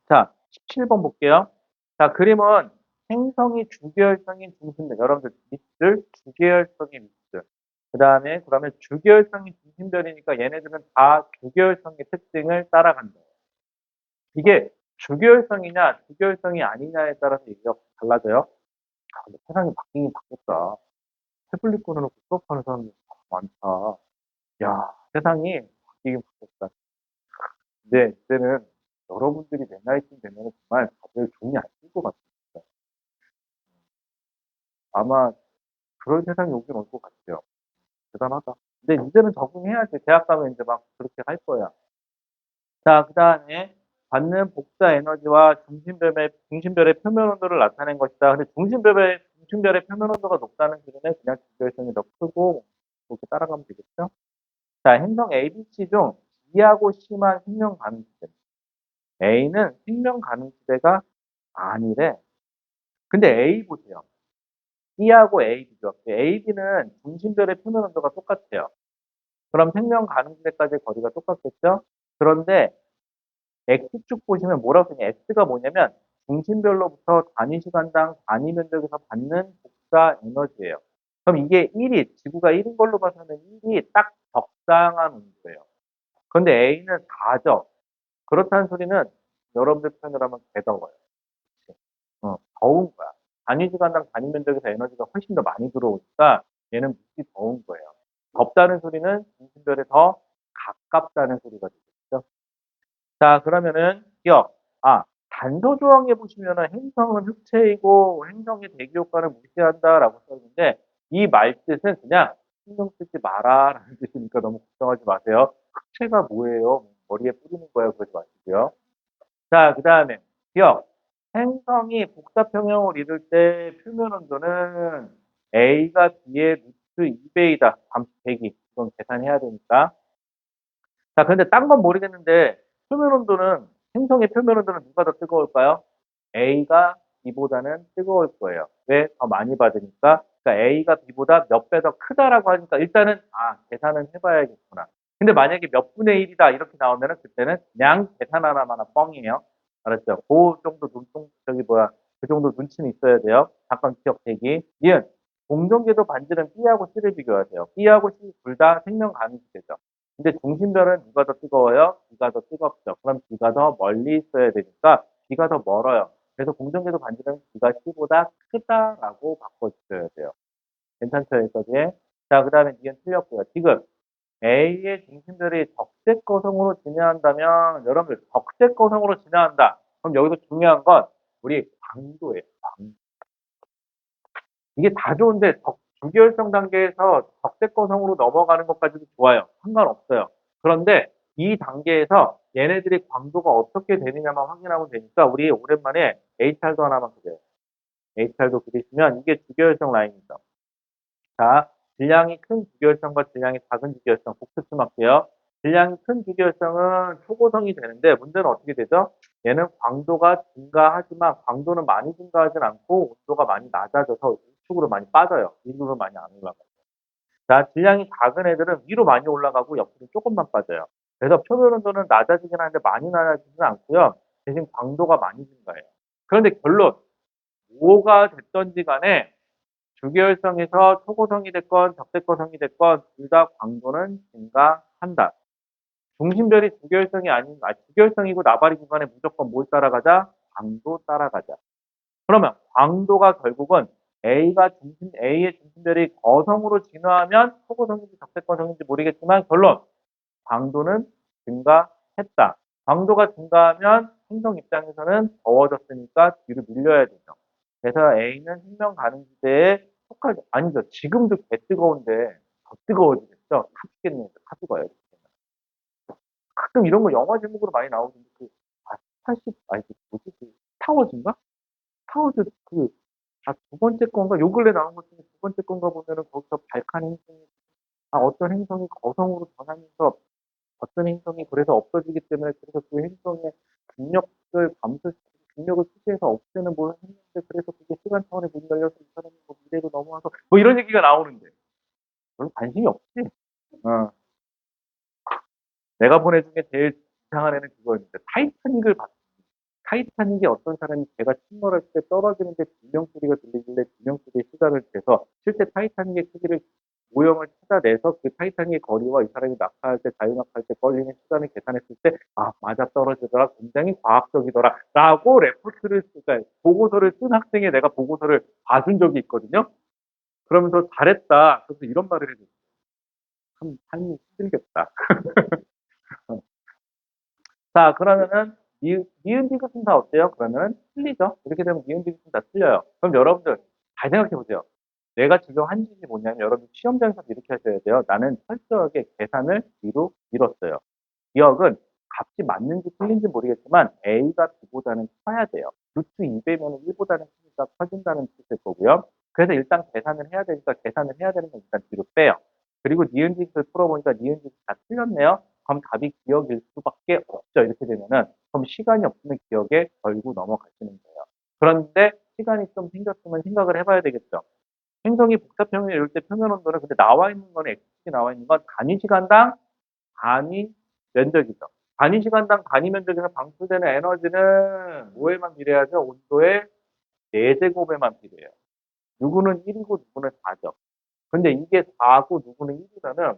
[SPEAKER 1] 자, 17번 볼게요. 자, 그림은 행성이 주계열성인 중심별, 여러분들 밑줄, 주계열성의 밑줄. 그 다음에 그러면 주계열성이 중심별이니까 얘네들은 다 주계열성의 특징을 따라간다. 이게 주계열성이냐 주계열성이 아니냐에 따라서 얘기가 달라져요. 아, 근데 세상이 바뀌긴 바뀌었다. 태블릿 꺼내놓고 수업하는 사람이 많다. 야, 세상이 바뀌긴 바뀌었다. 근데 이제는 여러분들이 내 나이쯤 되면 정말 다들 종이 안 쓸 것 같습니다. 아마 그런 세상이 오긴 올 것 같아요. 대단하다. 근데 이제는 적응해야지. 대학 가면 이제 막 그렇게 할 거야. 자, 그 다음에 받는 복사 에너지와 중심별의 표면 온도를 나타낸 것이다. 근데 중심별의 표면 온도가 높다는 기준에 그냥 중결성이 더 크고 그렇게 따라가면 되겠죠? 자, 행성 ABC 중 B하고 C만 생명 가능지대. A는 생명 가능지대가 아니래. 근데 A 보세요. B하고 A 비교할게요. A, B는 중심별의 표면 온도가 똑같아요. 그럼 생명 가능지대까지의 거리가 똑같겠죠? 그런데 X축 보시면 뭐라고 쓰냐. X가 뭐냐면 중심별로부터 단위 시간당 단위 면적에서 받는 복사 에너지예요. 그럼 이게 1이, 지구가 1인 걸로 봐서는 1이 딱 적당한 온도예요. 그런데 A는 4죠. 그렇다는 소리는 여러분들 표현을 하면 개더워요. 더운 거야. 단위 시간당 단위 면적에서 에너지가 훨씬 더 많이 들어오니까 얘는 무지 더운 거예요. 덥다는 소리는 중심별에 더 가깝다는 소리가 되겠죠. 자, 그러면은 기억. 아, 단서 조항에 보시면은 행성은 흑체이고 행성의 대기 효과를 무시한다라고 써 있는데 이 말뜻은 그냥 신경 쓰지 마라라는 뜻이니까 너무 걱정하지 마세요. 흑체가 뭐예요? 머리에 뿌리는 거예요. 그러지 마시고요. 자, 그 다음에 기억. 행성이 복사평형을 이룰 때 표면 온도는 A가 B의 루트 2배이다. 잠시 대기. 이건 계산해야 되니까. 자, 근데 딴 건 모르겠는데 표면 온도는 행성의 표면 온도는 누가 더 뜨거울까요? A가 B보다는 뜨거울 거예요. 왜? 더 많이 받으니까. 그러니까 A가 B보다 몇 배 더 크다라고 하니까 일단은 계산은 해봐야겠구나. 근데 만약에 몇 분의 1이다 이렇게 나오면은 그때는 그냥 계산 하나만 뻥이에요. 알았죠? 그 정도 그 정도 눈치는 있어야 돼요. 잠깐 기억 대기. 니은 공정궤도 반지는 B하고 C를 비교하세요. B하고 C 둘 다 생명 가능지대죠. 근데 중심별은 누가 더 뜨거워요? B가 더 뜨겁죠. 그럼 B가 더 멀리 있어야 되니까 B가 더 멀어요. 그래서 공정궤도 반지는 B가 C보다 크다라고 바꿔주셔야 돼요. 괜찮죠, 여기까지? 자, 그 다음에 니은 틀렸고요. 지금 A의 중심별이 적색거성으로 진행한다면 여러분들 적색거성으로 진행한다. 그럼 여기서 중요한 건 우리 광도예요. 광도. 이게 다 좋은데 주기율성 단계에서 적색거성으로 넘어가는 것까지도 좋아요. 상관없어요. 그런데 이 단계에서 얘네들이 광도가 어떻게 되느냐만 확인하면 되니까 우리 오랜만에 HR도 하나만 그려요. HR도 그리시면 이게 주기율성 라인이죠. 자, 질량이 큰 주기율성과 질량이 작은 주기율성 복습 좀 할게요. 질량이 큰 주기율성은 초고성이 되는데 문제는 어떻게 되죠? 얘는 광도가 증가하지만 광도는 많이 증가하진 않고 온도가 많이 낮아져서 우측으로 많이 빠져요. 위로 많이 안 올라가요. 자, 질량이 작은 애들은 위로 많이 올라가고 옆으로 조금만 빠져요. 그래서 표면 온도는 낮아지긴 하는데 많이 낮아지진 않고요. 대신 광도가 많이 증가해요. 그런데 결론, 뭐가 됐던지 간에 주계열성에서 초고성이 됐건 적색거성이 됐건 둘 다 광도는 증가한다. 중심별이 주계열성이고 나발이 구간에 무조건 뭘 따라가자? 광도 따라가자. 그러면 광도가 결국은 A의 중심별이 거성으로 진화하면 초고성인지 적색거성인지 모르겠지만 결론 광도는 증가했다. 광도가 증가하면 행성 입장에서는 더워졌으니까 뒤로 밀려야 되죠. 그래서 A는 생명 가능지대에 속하지 아니죠. 지금도 개 뜨거운데 더 뜨거워지겠죠. 타 죽겠네요. 타 죽어요. 가끔 이런 거 영화 제목으로 많이 나오던데 그 80, 아니 그 뭐지? 그 스타워즈인가? 스타워즈 그 두 번째 건가? 요 근래 나온 것 중에 두 번째 건가 보면은 거기서 발칸 행성이, 어떤 행성이 거성으로 변하면서 어떤 행성이 그래서 없어지기 때문에 그래서 그 행성의 중력을 감소시키고 중력을 투시해서 없애는 뭘 했는데 그래서 그게 시간 차원의 문이 열려서 이 사람이 뭐 미래로 넘어와서 뭐 이런 얘기가 나오는데 별로 관심이 없지. 어. 내가 보내 중에 제일 이상한 애는 그거였는데 타이타닉을 봤어. 타이타닉에 어떤 사람이 배가 침몰할 때 떨어지는데 비명 소리가 들리길래 비명 소리에 시간을 재서 실제 타이타닉의 크기를 모형을 찾아내서 그 타이타닉의 거리와 이 사람이 낙하할 때 자유낙하할 때 걸리는 시간을 계산했을 때 맞아 떨어지더라 굉장히 과학적이더라 라고 레포트를 그러니까 보고서를 쓴 학생에 내가 보고서를 봐준 적이 있거든요. 그러면서 잘했다. 그래서 이런 말을 해줬어요. 참 삶이 힘들겠다. 자, 그러면은 니은 디귿은 다 어때요? 그러면 틀리죠? 이렇게 되면 니은 디귿은 다 틀려요. 그럼 여러분들 잘 생각해 보세요. 내가 지금 한 짓이 뭐냐면 여러분 시험장에서 이렇게 하셔야 돼요. 나는 철저하게 계산을 뒤로 미뤘어요. 기억은 값이 맞는지 틀린지 모르겠지만 A가 B보다는 커야 돼요. 루트 2배면 1보다는 크니까 커진다는 뜻일 거고요. 그래서 일단 계산을 해야 되니까 계산을 해야 되는 건 일단 뒤로 빼요. 그리고 니은짓을 풀어보니까 니은짓이 다 틀렸네요. 그럼 답이 기억일 수밖에 없죠. 이렇게 되면은 그럼 시간이 없으면 기억에 걸고 넘어가시는 거예요. 그런데 시간이 좀 생겼으면 생각을 해봐야 되겠죠. 행성이 복사표면이 이럴 때 표면 온도는 근데 나와 있는 거는 x축이 나와 있는 건 단위 시간당 단위 면적이죠. 단위 시간당 단위 면적에서 방출되는 에너지는 뭐에만 비례하죠? 온도의 4제곱에만 비례해요. 누구는 1이고 누구는 4죠. 근데 이게 4고 누구는 1이라는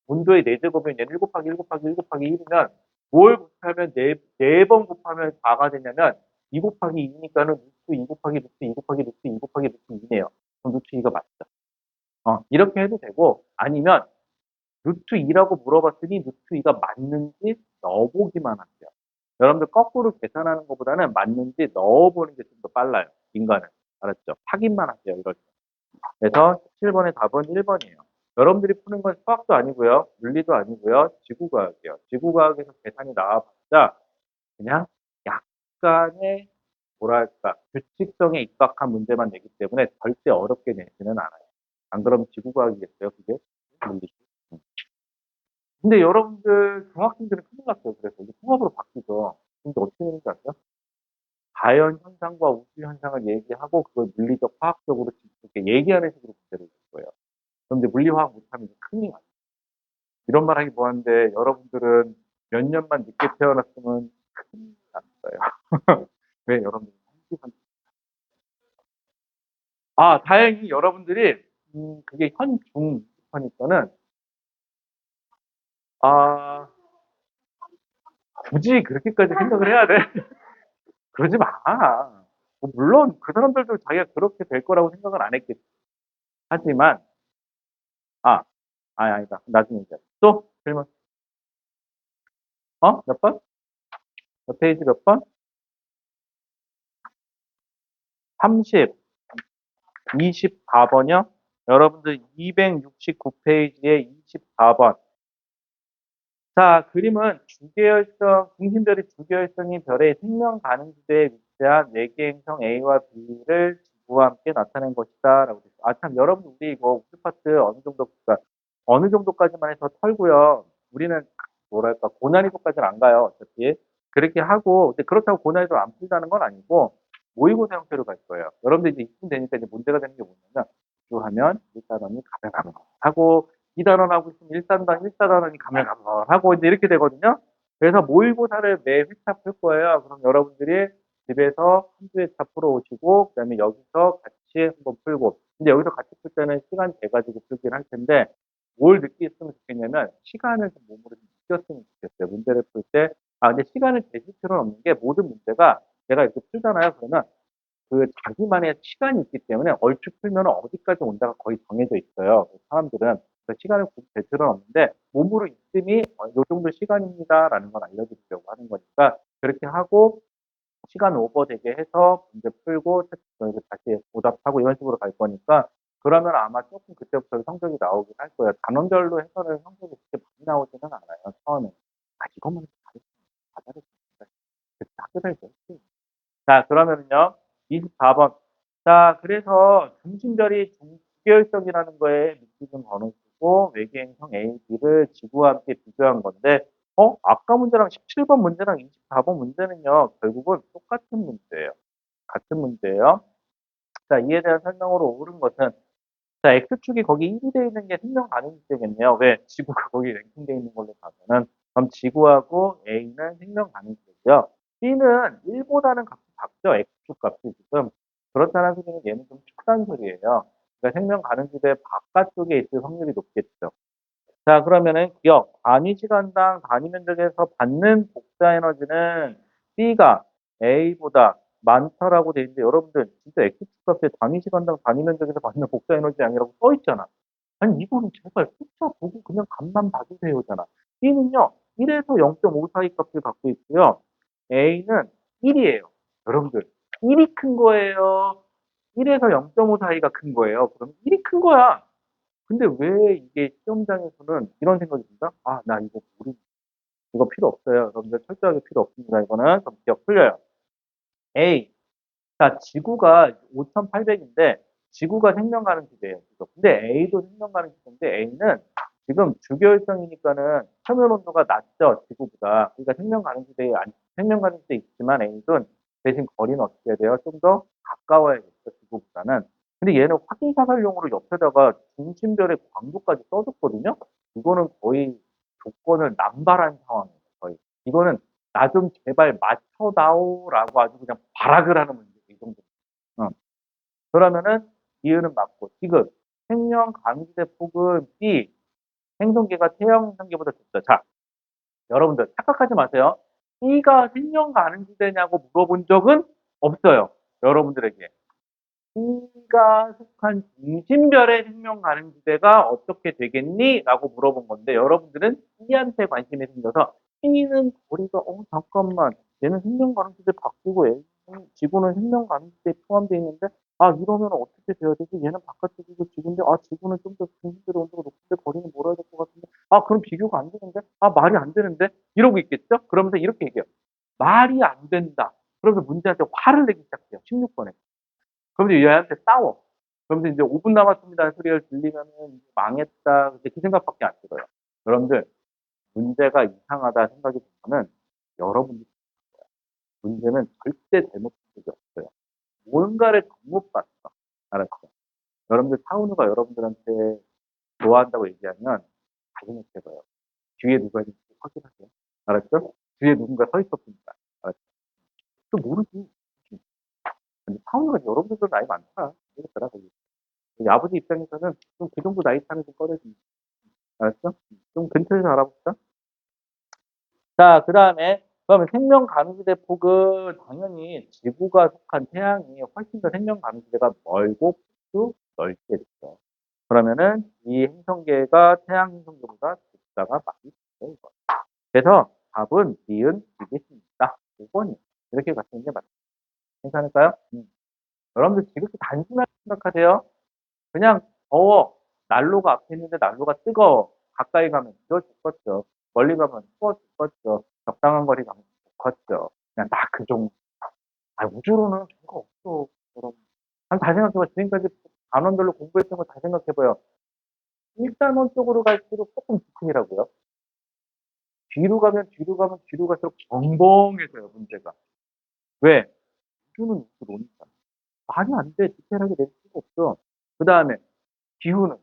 [SPEAKER 1] 온도의 4제곱이면 얘는 1 곱하기 1 곱하기 1 곱하기 1이면 뭘 곱하면 4번 곱하면 4가 되냐면 2 곱하기 2니까는 루트 2 곱하기 루트 2 곱하기 루트 2 곱하기 루트 2네요. 그럼 루트 2가 맞죠. 이렇게 해도 되고 아니면 루트 2라고 물어봤더니 루트 2가 맞는지 넣어보기만 하세요. 여러분들 거꾸로 계산하는 것보다는 맞는지 넣어보는 게 좀 더 빨라요. 인간은. 알았죠? 확인만 하세요. 이럴 때. 그래서 17번의 답은 1번이에요. 여러분들이 푸는 건 수학도 아니고요. 물리도 아니고요. 지구과학이에요. 지구과학에서 계산이 나와봤자 그냥 약간의 뭐랄까 규칙성에 입각한 문제만 내기 때문에 절대 어렵게 내지는 않아요. 안 그러면 지구과학이겠어요? 그게? 물리. 근데 여러분들 중학생들은 큰일 났어요. 그래서 이게 통합으로 바뀌죠. 근데 어떻게 되는지 아세요? 자연 현상과 우주 현상을 얘기하고 그걸 물리적 화학적으로 이렇게 얘기하는 식으로 문제를 낼 거예요. 그런데 물리화학 못하면 큰일 나요. 이런 말 하기 뭐한데 여러분들은 몇 년만 늦게 태어났으면 큰일 났어요. 왜 여러분들이 다행히 여러분들이 그게 현중하니까는 아 굳이 그렇게까지 생각을 해야 돼? 그러지 마. 물론 그 사람들도 자기가 그렇게 될 거라고 생각은 안 했겠지. 하지만 아, 아니다. 나중에 얘기하자. 또 질문. 몇 번? 몇 페이지 몇 번? 30, 24번이요? 여러분들 269페이지에 24번. 자, 그림은 주계열성, 중심별이 주계열성인 별의 생명 가능 지대에 위치한 4개 행성 A와 B를 지구와 함께 나타낸 것이다. 라고 됐어요. 참, 여러분, 우리 이거 우주 파트 어느 정도, 그러니까 어느 정도까지만 해서 털고요. 우리는 뭐랄까, 고난이도까지는 안 가요. 어차피. 그렇게 하고, 근데 그렇다고 고난이도를 안 풀다는 건 아니고, 모의고사 형태로 갈 거예요. 여러분들 이제 이쯤 되니까 이제 문제가 되는 게 뭐냐면, 주하면 일단원이 가면 하고, 2단원하고 있으면 1단원이 가물가물하고 이제 이렇게 되거든요. 그래서 모의고사를 매 회차 풀 거예요. 그럼 여러분들이 집에서 한두 회차 풀어오시고 그다음에 여기서 같이 한번 풀고 근데 여기서 같이 풀 때는 시간 재가지고 풀긴 할 텐데 뭘 느끼셨으면 좋겠냐면 시간을 좀 몸으로 좀 느꼈으면 좋겠어요. 문제를 풀 때 근데 시간을 재실 필요는 없는 게 모든 문제가 내가 이렇게 풀잖아요. 그러면 그 자기만의 시간이 있기 때문에 얼추 풀면 어디까지 온다가 거의 정해져 있어요. 사람들은 시간을 굳이 될 필요는 없는데 몸으로 이쯤이 요 정도 시간입니다라는 걸 알려드리려고 하는 거니까 그렇게 하고 시간 오버되게 해서 문제 풀고 다시 오답하고 이런 식으로 갈 거니까 그러면 아마 조금 그때부터 성적이 나오긴 할 거예요. 단원별로 해서는 성적이 그렇게 많이 나오지는 않아요. 처음에. 이것만 해도 잘했으면 다 잘했으면 학교 다닐 때 했지. 자, 그러면은요. 24번. 자, 그래서 중심별이 주계열성이라는 거에 미치는 번호수고 외계행성 A, B를 지구와 함께 비교한 건데, 아까 문제랑 17번 문제랑 24번 문제는요, 결국은 똑같은 문제예요. 같은 문제예요. 자, 이에 대한 설명으로 옳은 것은, 자, X축이 거기 1이 돼 있는 게 생명 가능지대겠네요. 왜? 지구가 거기 랭킹돼 있는 걸로 봐서는. 그럼 지구하고 A는 생명 가능지대고요. B는 1보다는 값이 작죠. X축 값이 지금. 그렇다는 소리는 얘는 좀 축단 소리예요. 그러니까 생명 가능지대 바깥쪽에 있을 확률이 높겠죠. 자, 그러면은 기억, 단위 시간당 단위 면적에서 받는 복사 에너지는 B가 A보다 많다라고 돼 있는데 여러분들 진짜 X축 값에 단위 시간당 단위 면적에서 받는 복사 에너지 양이라고 써 있잖아. 아니 이거는 제발 숫자 보고 그냥 값만 봐주세요잖아. B는요 1에서 0.5 사이 값을 갖고 있고요. A는 1이에요. 여러분들 1이 큰 거예요. 1에서 0.5 사이가 큰 거예요. 그럼 1이 큰 거야. 근데 왜 이게 시험장에서는 이런 생각이 든다? 아, 나 이거 모르, 이거 필요 없어요. 여러분들 철저하게 필요 없습니다. 이거는 좀 기억 풀려요. A. 자, 지구가 5,800인데, 지구가 생명 가능지대예요. 지금. 근데 A도 생명 가능지대인데, A는 지금 주결성이니까는 표면 온도가 낮죠, 지구보다. 그러니까 생명 가능지대에 있지만 A는 대신 거리는 어떻게 해야 돼요? 좀 더 가까워야겠죠, 지구보다는. 근데 얘는 확인사살용으로 옆에다가 중심별의 광도까지 써줬거든요? 이거는 거의 조건을 남발한 상황이에요, 거의. 이거는 나 좀 제발 맞춰다오라고 아주 그냥 발악을 하는 문제, 이 정도. 어. 그러면은 이유는 맞고, 지금 생명 가능지대 폭은 B, 행성계가 태양 행성계보다 좁다. 자, 여러분들 착각하지 마세요. B가 생명 가능지대냐고 물어본 적은 없어요. 여러분들에게. B가 속한 중심별의 생명 가능지대가 어떻게 되겠니? 라고 물어본 건데 여러분들은 B한테 관심이 생겨서 B는 거리가 잠깐만 얘는 생명 가능지대 바뀌고 지구는 생명 가능지대에 포함되어 있는데 이러면 어떻게 돼야 되지? 얘는 바깥쪽이고 지구인데 지구는 좀 더 중심별의 온도가 높은데 거리는 멀어야 될 것 같은데 그럼 비교가 안 되는데 말이 안 되는데 이러고 있겠죠? 그러면서 이렇게 얘기해요. 말이 안 된다. 그러면서 문제한테 화를 내기 시작해요. 16번에. 그럼 이제 얘한테 싸워. 그러면서 이제 5분 남았습니다. 소리를 들리면은 망했다. 근데 그 생각밖에 안 들어요. 여러분들, 문제가 이상하다 생각이 들면은 여러분들이 문제는 절대 잘못한 적이 없어요. 뭔가를 잘못 봤어. 알았죠? 여러분들 타운우가 여러분들한테 좋아한다고 얘기하면 잘 생각해봐요. 뒤에 누가 있는지 확인하세요. 알았죠? 뒤에 누군가 서 있었습니다. 알았죠? 또 모르지. 근데 타운우가 여러분들도 나이 많다. 이랬더라, 거기. 우리 아버지 입장에서는 좀 그 정도 나이 차는 좀 꺼내줍니다. 알았죠? 좀 근처에서 알아봅시다. 자, 그 다음에, 그러면 생명 가능지대 폭은 당연히 지구가 속한 태양이 훨씬 더 생명 가능지대가 멀고 폭도 넓게 되죠. 그러면은 이 행성계가 태양 행성계보다 숫자가 많이 있어요. 이거. 그래서 답은 니은 이겠습니다. 5번이. 이렇게 가시는 게 맞습니다. 괜찮을까요? 여러분들 지극히 단순하게 생각하세요. 그냥 더워. 난로가 앞에 있는데 난로가 뜨거워. 가까이 가면 지워 죽겠죠. 멀리 가면 추워 죽겠죠. 적당한 거리 가면 죽겠죠. 그냥 딱 그 정도. 우주로는 별거 없어. 여러분. 한번 잘 생각해봐. 지금까지 단원별로 공부했던 거 다 생각해봐요. 일단원 쪽으로 갈수록 조금 즉흥이라고요. 뒤로 갈수록 정봉해져요, 문제가. 왜? 우주는 우주로니까. 말이 안 돼. 디테일하게 낼 수가 없어. 그 다음에 기후는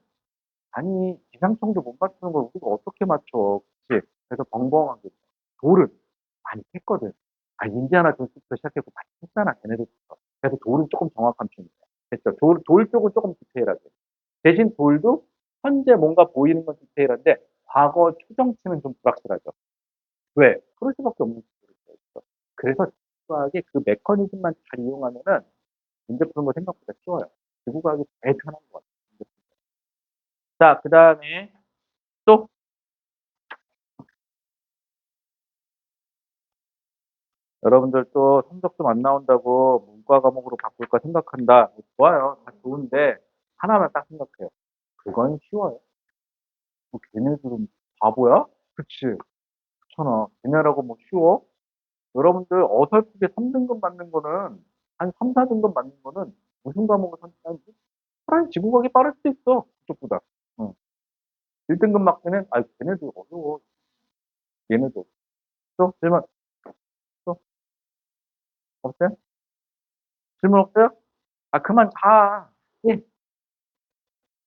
[SPEAKER 1] 아니, 기상청도 못 맞추는 걸 우리가 어떻게 맞춰? 그치? 그래서 벙벙하게. 돌은 많이 했거든. 인디아나 존스부터 시작해서 많이 했잖아, 걔네들부터. 그래서 돌은 조금 정확한 편이야. 됐죠? 돌 쪽은 조금 디테일하게. 대신 돌도 현재 뭔가 보이는 건 디테일한데, 과거 추정치는 좀 불확실하죠. 왜? 그럴 수밖에 없는 수가 있어. 그래서 지구과학의 그 메커니즘만 잘 이용하면은 문제 푸는 거 생각보다 쉬워요. 지구과학이 제일 편한 것 같아요. 자, 그 다음에 또 여러분들 또 성적 좀 안 나온다고 문과 과목으로 바꿀까 생각한다. 좋아요. 다 좋은데 하나만 딱 생각해요. 그건 쉬워요. 걔네들은 바보야? 그치. 그렇잖아. 걔네라고 뭐 쉬워? 여러분들 어설프게 3등급 맞는 거는 한 3, 4등급 맞는 거는 무슨 과목을 선택하는지 차라리 지구과학이 빠를 수도 있어. 그쪽보다. 응. 1등급 맞기는, 아, 걔네도 어려워. 얘네도. 또 질문, 또 없어요? 질문 없어요? 아, 그만 자. 예,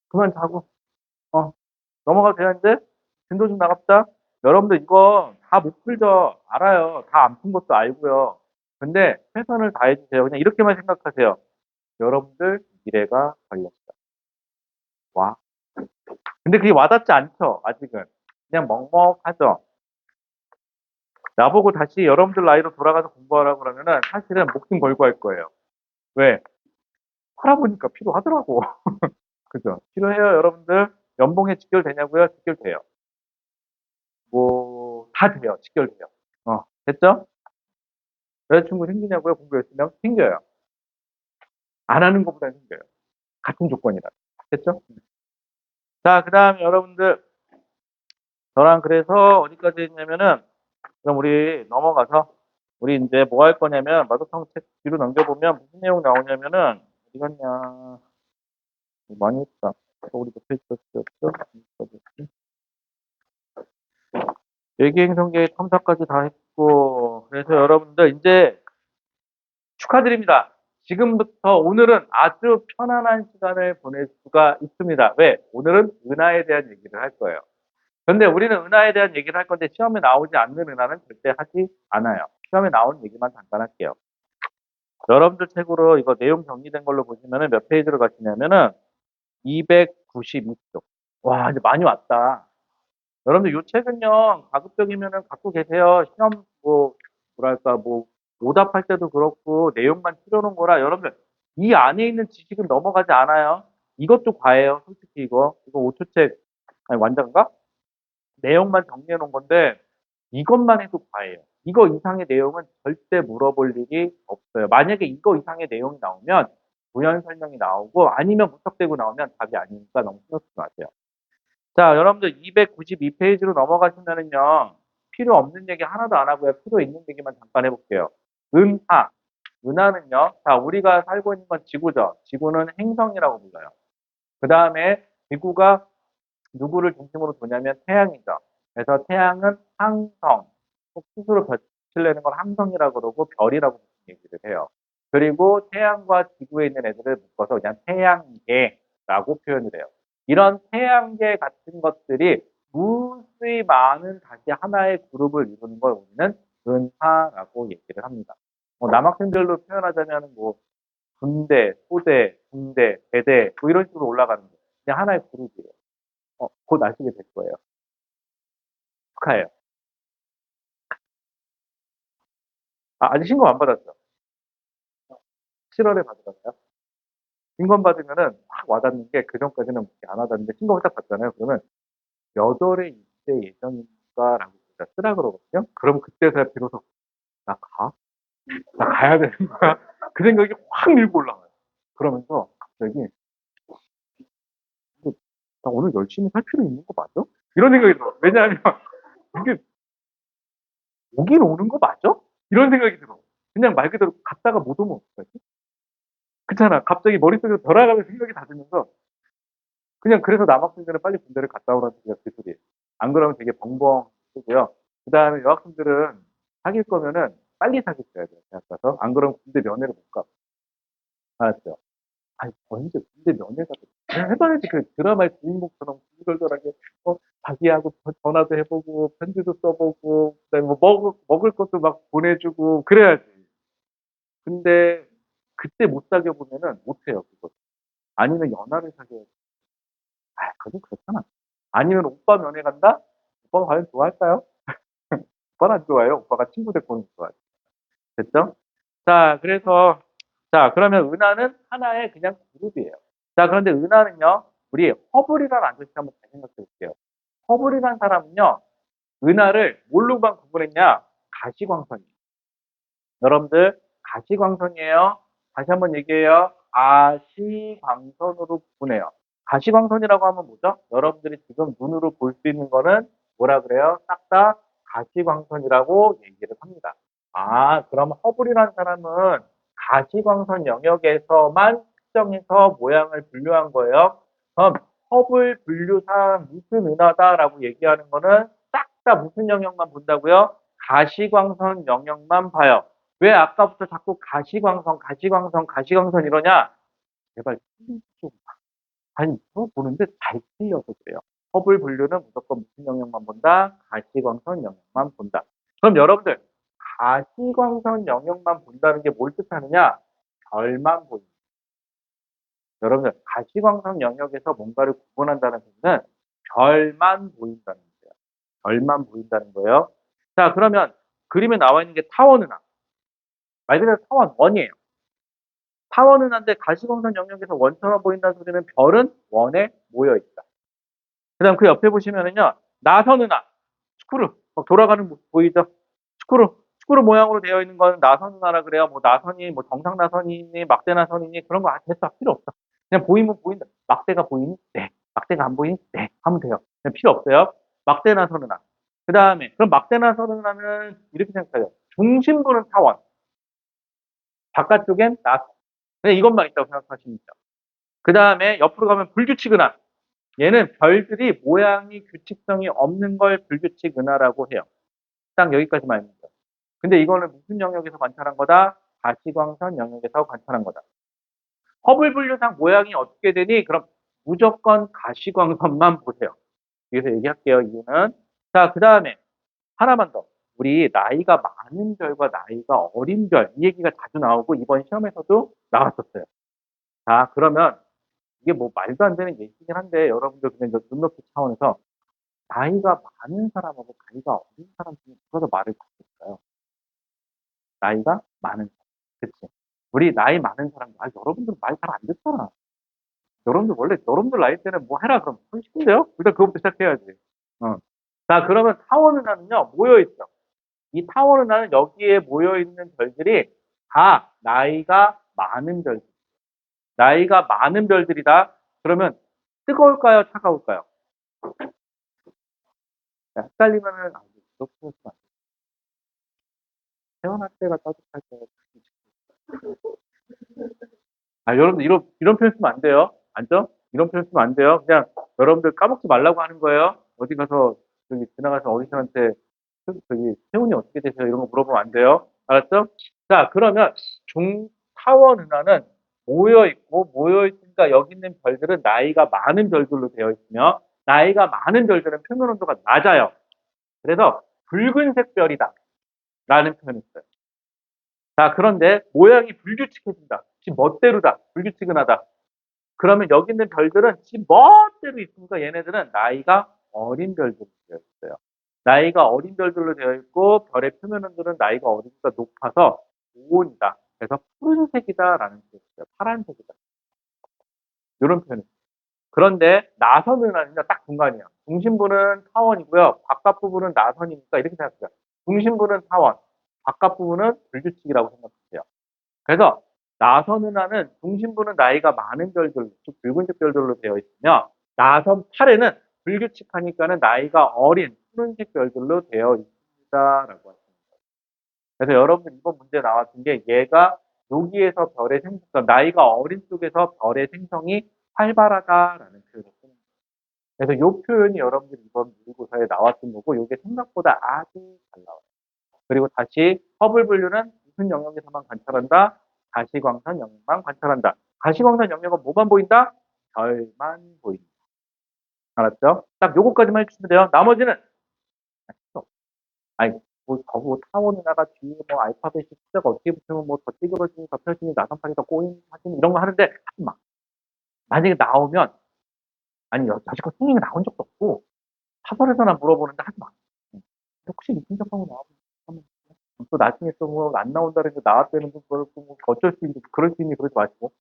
[SPEAKER 1] 그만 자고. 어, 넘어가도 되는데? 진도 좀 나갑시다. 여러분들 이거 다 못 풀죠. 알아요. 다 안 푼 것도 알고요. 근데 최선을 다해주세요. 그냥 이렇게만 생각하세요. 여러분들 미래가 걸렸다. 와. 근데 그게 와닿지 않죠, 아직은. 그냥 먹먹하죠. 나보고 다시 여러분들 나이로 돌아가서 공부하라고 그러면은 사실은 목숨 걸고 할 거예요. 왜? 살아보니까 필요하더라고. 그죠? 필요해요, 여러분들. 연봉에 직결되냐고요? 직결돼요. 뭐, 다 돼요. 직결돼요. 됐죠? 여자친구 생기냐고요? 공부 열심히 하면 생겨요. 안 하는 것보다 생겨요. 같은 조건이라. 됐죠? 자, 그 다음에 여러분들, 저랑 그래서 어디까지 했냐면은, 그럼 우리 넘어가서, 우리 이제 뭐 할 거냐면, 마더탕 책 뒤로 넘겨보면 무슨 내용 나오냐면은, 어디 갔냐. 많이 했다. 우리 옆에 있었죠? 외계행성계 탐사까지 다 했고, 그래서 여러분들 이제 축하드립니다. 지금부터 오늘은 아주 편안한 시간을 보낼 수가 있습니다. 왜? 오늘은 은하에 대한 얘기를 할 거예요. 근데 우리는 은하에 대한 얘기를 할 건데 시험에 나오지 않는 은하는 절대 하지 않아요. 시험에 나온 얘기만 잠깐 할게요. 여러분들 책으로 이거 내용 정리된 걸로 보시면은 몇 페이지로 가시냐면은 296쪽. 와, 이제 많이 왔다. 여러분들 이 책은요, 가급적이면은 갖고 계세요. 시험 뭐랄까 오답할 때도 그렇고 내용만 추려놓은 거라 여러분들 이 안에 있는 지식은 넘어가지 않아요. 이것도 과예요. 솔직히 이거 5초책 아니 완전가? 내용만 정리해 놓은 건데 이것만 해도 과예요. 이거 이상의 내용은 절대 물어볼 일이 없어요. 만약에 이거 이상의 내용이 나오면 부연 설명이 나오고 아니면 무턱대고 나오면 답이 아니니까 너무 신경 쓰지 마세요. 자, 여러분들 292페이지로 넘어가시면은요. 필요 없는 얘기 하나도 안 하고요. 필요 있는 얘기만 잠깐 해볼게요. 은하. 은하는요. 자, 우리가 살고 있는 건 지구죠. 지구는 행성이라고 불러요. 그 다음에 지구가 누구를 중심으로 두냐면 태양이죠. 그래서 태양은 항성. 스스로 빛을 내는 걸 항성이라고 그러고 별이라고 얘기를 해요. 그리고 태양과 지구에 있는 애들을 묶어서 그냥 태양계라고 표현을 해요. 이런 태양계 같은 것들이 무수히 많은 다시 하나의 그룹을 이루는 걸 우리는 은하라고 얘기를 합니다. 남학생들로 표현하자면 군대, 소대, 중대, 대대 이런 식으로 올라가는 거예요. 그냥 하나의 그룹이에요. 곧 아시게 될 거예요. 축하해요. 아직 신고 안 받았죠? 7월에 받으셨나요? 신검 받으면은 확 와닿는 게 그전까지는 그렇게 안 와닿는데 신검을 딱 받잖아요. 그러면 몇 월에 입대 예정인가라고 제가 쓰라 그러거든요. 그럼 그때서야 비로소 나 가? 나 가야 되는 거야? 그 생각이 확 밀고 올라와요. 그러면서 갑자기 나 오늘 열심히 살 필요 있는 거 맞아? 이런 생각이 들어. 왜냐하면 이게 오긴 오는 거 맞아? 이런 생각이 들어. 그냥 말 그대로 갔다가 못 오면 어떡하지? 그렇잖아. 갑자기 머릿속에서 돌아가는 생각이 다 들면서 그냥 그래서 남학생들은 빨리 군대를 갔다 오라는 얘기가 그 소리예요. 안 그러면 되게 벙벙 쓰고요. 그 다음에 여학생들은 사귈 거면은 빨리 사귀어야 돼요. 대학 가서. 안 그러면 군대 면회를 못 가. 알았죠? 아니, 언제 군대 면회가 돼? 그냥 해봐야지. 그 드라마의 주인공처럼 구구절절하게, 자기하고 전화도 해보고, 편지도 써보고, 그다음에 먹을 것도 막 보내주고, 그래야지. 근데 그때 못 사귀어 보면은 못 해요, 그거. 아니면 연하를 사귀어야 돼. 그거 그렇잖아. 아니면 오빠 면회 간다? 오빠가 과연 좋아할까요? 오빠는 안 좋아해요. 오빠가 친구 데리고 오는 거 좋아해요. 됐죠? 자, 그러면 은하는 하나의 그냥 그룹이에요. 자, 그런데 은하는요, 우리 허블이라는 아저씨 한번 잘 생각해 볼게요. 허블이라는 사람은요, 은하를 뭘로만 구분했냐? 가시광선이에요. 여러분들, 가시광선이에요. 다시 한번 얘기해요. 가시광선으로 구분해요. 가시광선이라고 하면 뭐죠? 여러분들이 지금 눈으로 볼 수 있는 거는 뭐라 그래요? 싹 다 가시광선이라고 얘기를 합니다. 그럼 허블이라는 사람은 가시광선 영역에서만 특정해서 모양을 분류한 거예요. 그럼 허블 분류상 무슨 은하다라고 얘기하는 거는 싹 다 무슨 영역만 본다고요? 가시광선 영역만 봐요. 왜 아까부터 자꾸 가시광선 이러냐? 제발 틀리지 좀 마. 아니, 이거 보는데 잘 틀려서 그래요. 허블 분류는 무조건 무슨 영역만 본다? 가시광선 영역만 본다. 그럼 여러분들, 가시광선 영역만 본다는 게 뭘 뜻하느냐? 별만 보인다. 여러분들, 가시광선 영역에서 뭔가를 구분한다는 뜻은 별만 보인다는 거예요. 별만 보인다는 거예요. 자, 그러면 그림에 나와 있는 게 타원은하. 말 그대로 타원, 원이에요. 타원은 한데 가시광선 영역에서 원처럼 보인다는 소리는 별은 원에 모여있다. 그 다음 그 옆에 보시면은요, 나선은하, 스크루, 막 돌아가는 모습 보이죠? 스크루 모양으로 되어 있는 건 나선은하라 그래요. 뭐 나선이, 뭐 정상 나선이니, 막대 나선이니, 그런 거 됐어. 필요 없어. 그냥 보이면 보인다. 막대가 보이니? 네. 막대가 안 보이니? 네. 하면 돼요. 그냥 필요 없어요. 막대 나선은하. 그 다음에, 그럼 막대 나선은하는 이렇게 생각해요. 중심부는 타원, 바깥쪽엔 나선. 그냥 이것만 있다고 생각하시면 돼요. 그 다음에 옆으로 가면 불규칙 은하. 얘는 별들이 모양이 규칙성이 없는 걸 불규칙 은하라고 해요. 딱 여기까지만 있는 거예요. 근데 이거는 무슨 영역에서 관찰한 거다? 가시광선 영역에서 관찰한 거다. 허블 분류상 모양이 어떻게 되니? 그럼 무조건 가시광선만 보세요. 여기서 얘기할게요. 이유는. 자, 그 다음에 하나만 더. 우리 나이가 많은 별과 나이가 어린 별, 이 얘기가 자주 나오고 이번 시험에서도 나왔었어요. 자, 그러면 이게 뭐 말도 안 되는 얘기긴 한데 여러분들 그냥 눈높이 차원에서 나이가 많은 사람하고 나이가 어린 사람 중에 누가 더 말을 잘했을까요? 나이가 많은 사람. 그치? 우리 나이 많은 사람, 여러분들 말 잘 안 듣잖아. 여러분들 원래 여러분들 나이 때는 뭐 해라 그럼 하기 쉽은데요? 일단 그거부터 시작해야지. 어. 자, 그러면 타원은하는요 모여있어. 이 타원은하는 여기에 모여있는 별들이 다 나이가 많은 별들. 나이가 많은 별들이다. 그러면 뜨거울까요? 차가울까요? 헷갈리면은 그렇게 하시면 안 돼요. 태어날 때가 따뜻할 때. 여러분들 이런 표현 쓰면 안 돼요. 안죠? 이런 표현 쓰면 안 돼요. 그냥 여러분들 까먹지 말라고 하는 거예요. 어디 가서 저기 지나가서 어르신한테 저기 체온이 어떻게 되세요? 이런 거 물어보면 안 돼요. 알았죠? 자, 그러면 중타원 은하는 모여 있으니까 여기 있는 별들은 나이가 많은 별들로 되어 있으며 나이가 많은 별들은 표면 온도가 낮아요. 그래서 붉은색 별이다 라는 표현이 있어요. 자, 그런데 모양이 불규칙해진다. 지 멋대로다. 불규칙은 하다. 그러면 여기 있는 별들은 지 멋대로 있으니까 얘네들은 나이가 어린 별들로 되어 있어요. 나이가 어린 별들로 되어 있고 별의 표면 온도는 나이가 어리니까 높아서 고온이다. 그래서 푸른색이다라는 뜻이 있어요. 파란색이다. 이런 표현이 있어요. 그런데 나선은 아니라 딱 중간이에요. 중심부는 타원이고요. 바깥 부분은 나선이니까 이렇게 생각해요. 중심부는 타원, 바깥 부분은 불규칙이라고 생각하세요. 그래서 나선 은하는 중심부는 나이가 많은 별들로, 즉 붉은색 별들로 되어 있으며 나선 8에는 불규칙하니까는 나이가 어린 푸른색 별들로 되어 있습니다라고 하십니다. 그래서 여러분들 이번 문제 나왔던 게 얘가 여기에서 별의 생성, 나이가 어린 쪽에서 별의 생성이 활발하다라는 표현을 쓰는 거예요. 그래서 이 표현이 여러분들 이번 모의고사에 나왔던 거고 이게 생각보다 아주 잘 나와요. 그리고 다시 허블 분류는 무슨 영역에서만 관찰한다? 가시광선 영역만 관찰한다. 가시광선 영역은 뭐만 보인다? 별만 보인다. 알았죠? 딱 요거까지만 해주시면 돼요. 나머지는 아니 뭐 저거 타원에다가 뒤에 뭐 알파벳이 숫자가 어떻게 붙으면 뭐 더 찌그러지니 더 펴지니 나선판이 더 꼬인 하시니 이런 거 하는데 하지 마. 만약에 나오면 아니 여지껏 승인이 나온 적도 없고 사설에서나 물어보는데 하지 마. 혹시 이승적하고 나오면 또 나중에 또 뭐 안 나온다는 게 나왔다는 거 그렇고 뭐 어쩔 수 있니 그럴 수 있니 그러지 마시고.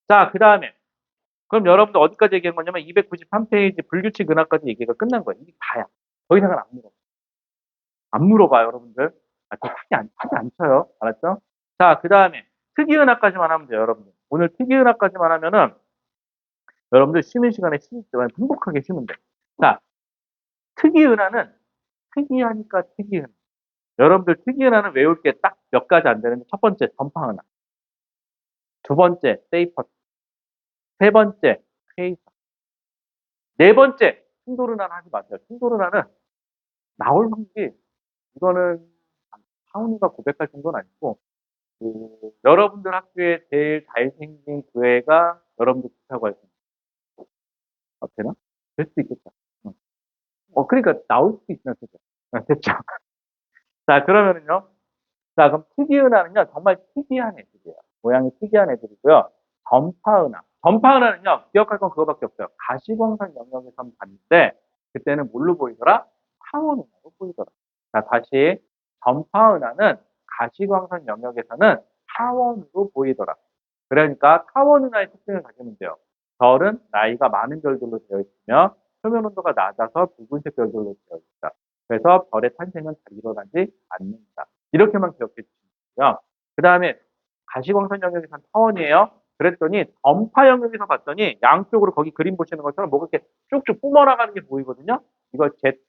[SPEAKER 1] 자, 그 다음에 그럼 여러분들 어디까지 얘기한 거냐면 293페이지 불규칙 은하까지 얘기가 끝난 거예요. 이게 다야. 더 이상은 안 물어. 안 물어봐요, 여러분들. 저 타기 안 쳐요. 알았죠? 자, 그 다음에 특이 은하까지만 하면 돼요, 여러분들. 오늘 특이 은하까지만 하면은 여러분들 쉬는 시간에 행복하게 쉬면 돼. 자, 특이 은하는 특이하니까 특이 은하. 여러분들 특이 은하는 외울 게 딱 몇 가지 안 되는데 첫 번째 전파 은하. 두 번째 세이퍼트. 세 번째, 퀘이선. 네 번째, 충돌은화는 하지 마세요. 충돌은화는 나올 확률이, 이거는 하은이가 고백할 정도는 아니고, 여러분들 학교에 제일 잘생긴 교회가 여러분들 좋다고 할 수 있는. 되나? 될 수도 있겠다. 응. 그러니까 나올 수도 있으면 되죠. 됐죠. 자, 그러면은요. 자, 그럼 특이은하는요, 정말 특이한 애들이에요. 모양이 특이한 애들이고요. 전파은하. 전파은하는요, 기억할 건 그거밖에 없어요. 가시광선 영역에서 한번 봤는데, 그때는 뭘로 보이더라? 타원은하로 보이더라. 자, 다시. 전파은하는 가시광선 영역에서는 타원으로 보이더라. 그러니까 타원은하의 특징을 가지면 돼요. 별은 나이가 많은 별들로 되어 있으며, 표면 온도가 낮아서 붉은색 별들로 되어 있다. 그래서 별의 탄생은 잘 일어나지 않는다. 이렇게만 기억해 주시고요. 그 다음에 가시광선 영역에서는 타원이에요. 그랬더니 전파 영역에서 봤더니 양쪽으로 거기 그림 보시는 것처럼 뭐가 이렇게 쭉쭉 뿜어나가는 게 보이거든요. 이걸 Z,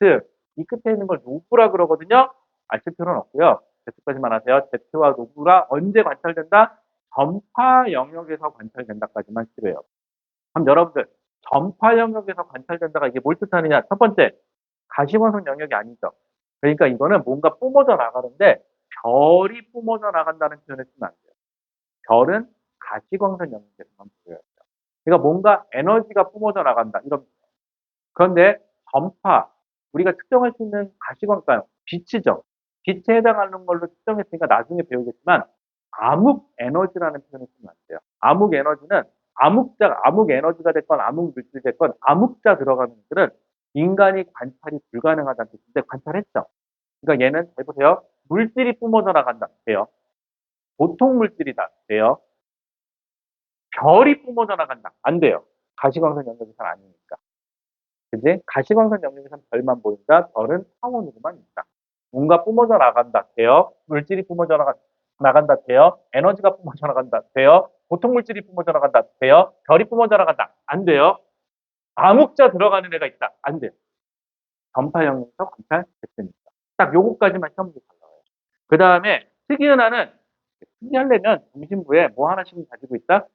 [SPEAKER 1] 이 끝에 있는 걸 노브라 그러거든요. 아실 필요는 없고요. Z까지만 하세요. Z와 노브가 언제 관찰된다? 전파 영역에서 관찰된다까지만 필요해요. 그럼 여러분들 전파 영역에서 관찰된다가 이게 뭘 뜻하느냐? 첫 번째, 가시광선 영역이 아니죠. 그러니까 이거는 뭔가 뿜어져 나가는데 별이 뿜어져 나간다는 표현을 쓰면 안 돼요. 별은 가시광선 영역에서만 보여요. 그러니까 뭔가 에너지가 뿜어져 나간다. 이런. 그런데 전파, 우리가 측정할 수 있는 가시광선, 빛이죠. 빛에 해당하는 걸로 측정했으니까 나중에 배우겠지만 암흑 에너지라는 표현을 쓰면 안 돼요. 암흑 에너지는 암흑 에너지가 됐건 암흑 물질이 됐건 암흑자 들어가는 것들은 인간이 관찰이 불가능하다는 뜻인데 관찰했죠. 그러니까 얘는 해보세요. 물질이 뿜어져 나간다. 돼요. 보통 물질이다. 돼요. 별이 뿜어져 나간다. 안 돼요. 가시광선 영역에서는 아니니까. 그지? 가시광선 영역에서는 별만 보인다. 별은 타원으로만 있다. 뭔가 뿜어져 나간다. 돼요. 물질이 뿜어져 나간다. 돼요. 에너지가 뿜어져 나간다. 돼요. 보통 물질이 뿜어져 나간다. 돼요. 별이 뿜어져 나간다. 안 돼요. 암흑자 들어가는 애가 있다. 안 돼요. 전파 영역에서 관찰됐으니까. 딱 요거까지만 시험 문제 잘 나와요. 그 다음에 특이은하는 특이하려면 중심부에 뭐 하나씩은 가지고 있다?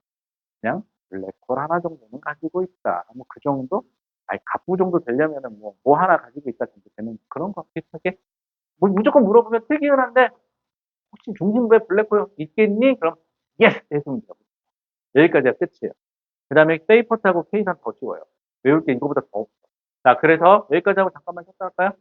[SPEAKER 1] 그냥 블랙홀 하나 정도는 가지고 있다. 뭐 그 정도? 아니, 갑부 정도 되려면은 뭐 하나 가지고 있다 정도 되는 그런 거 비슷하게. 뭐 무조건 물어보면 특이은한데 혹시 중심부에 블랙홀 있겠니? 그럼 예스! 했으면 돼요. 여기까지가 끝이에요. 그 다음에 세이퍼트하고 케이산 더 쉬워요. 외울 게 이거보다 더 없어. 자, 그래서 여기까지 하고 잠깐만 쉬었다 할까요?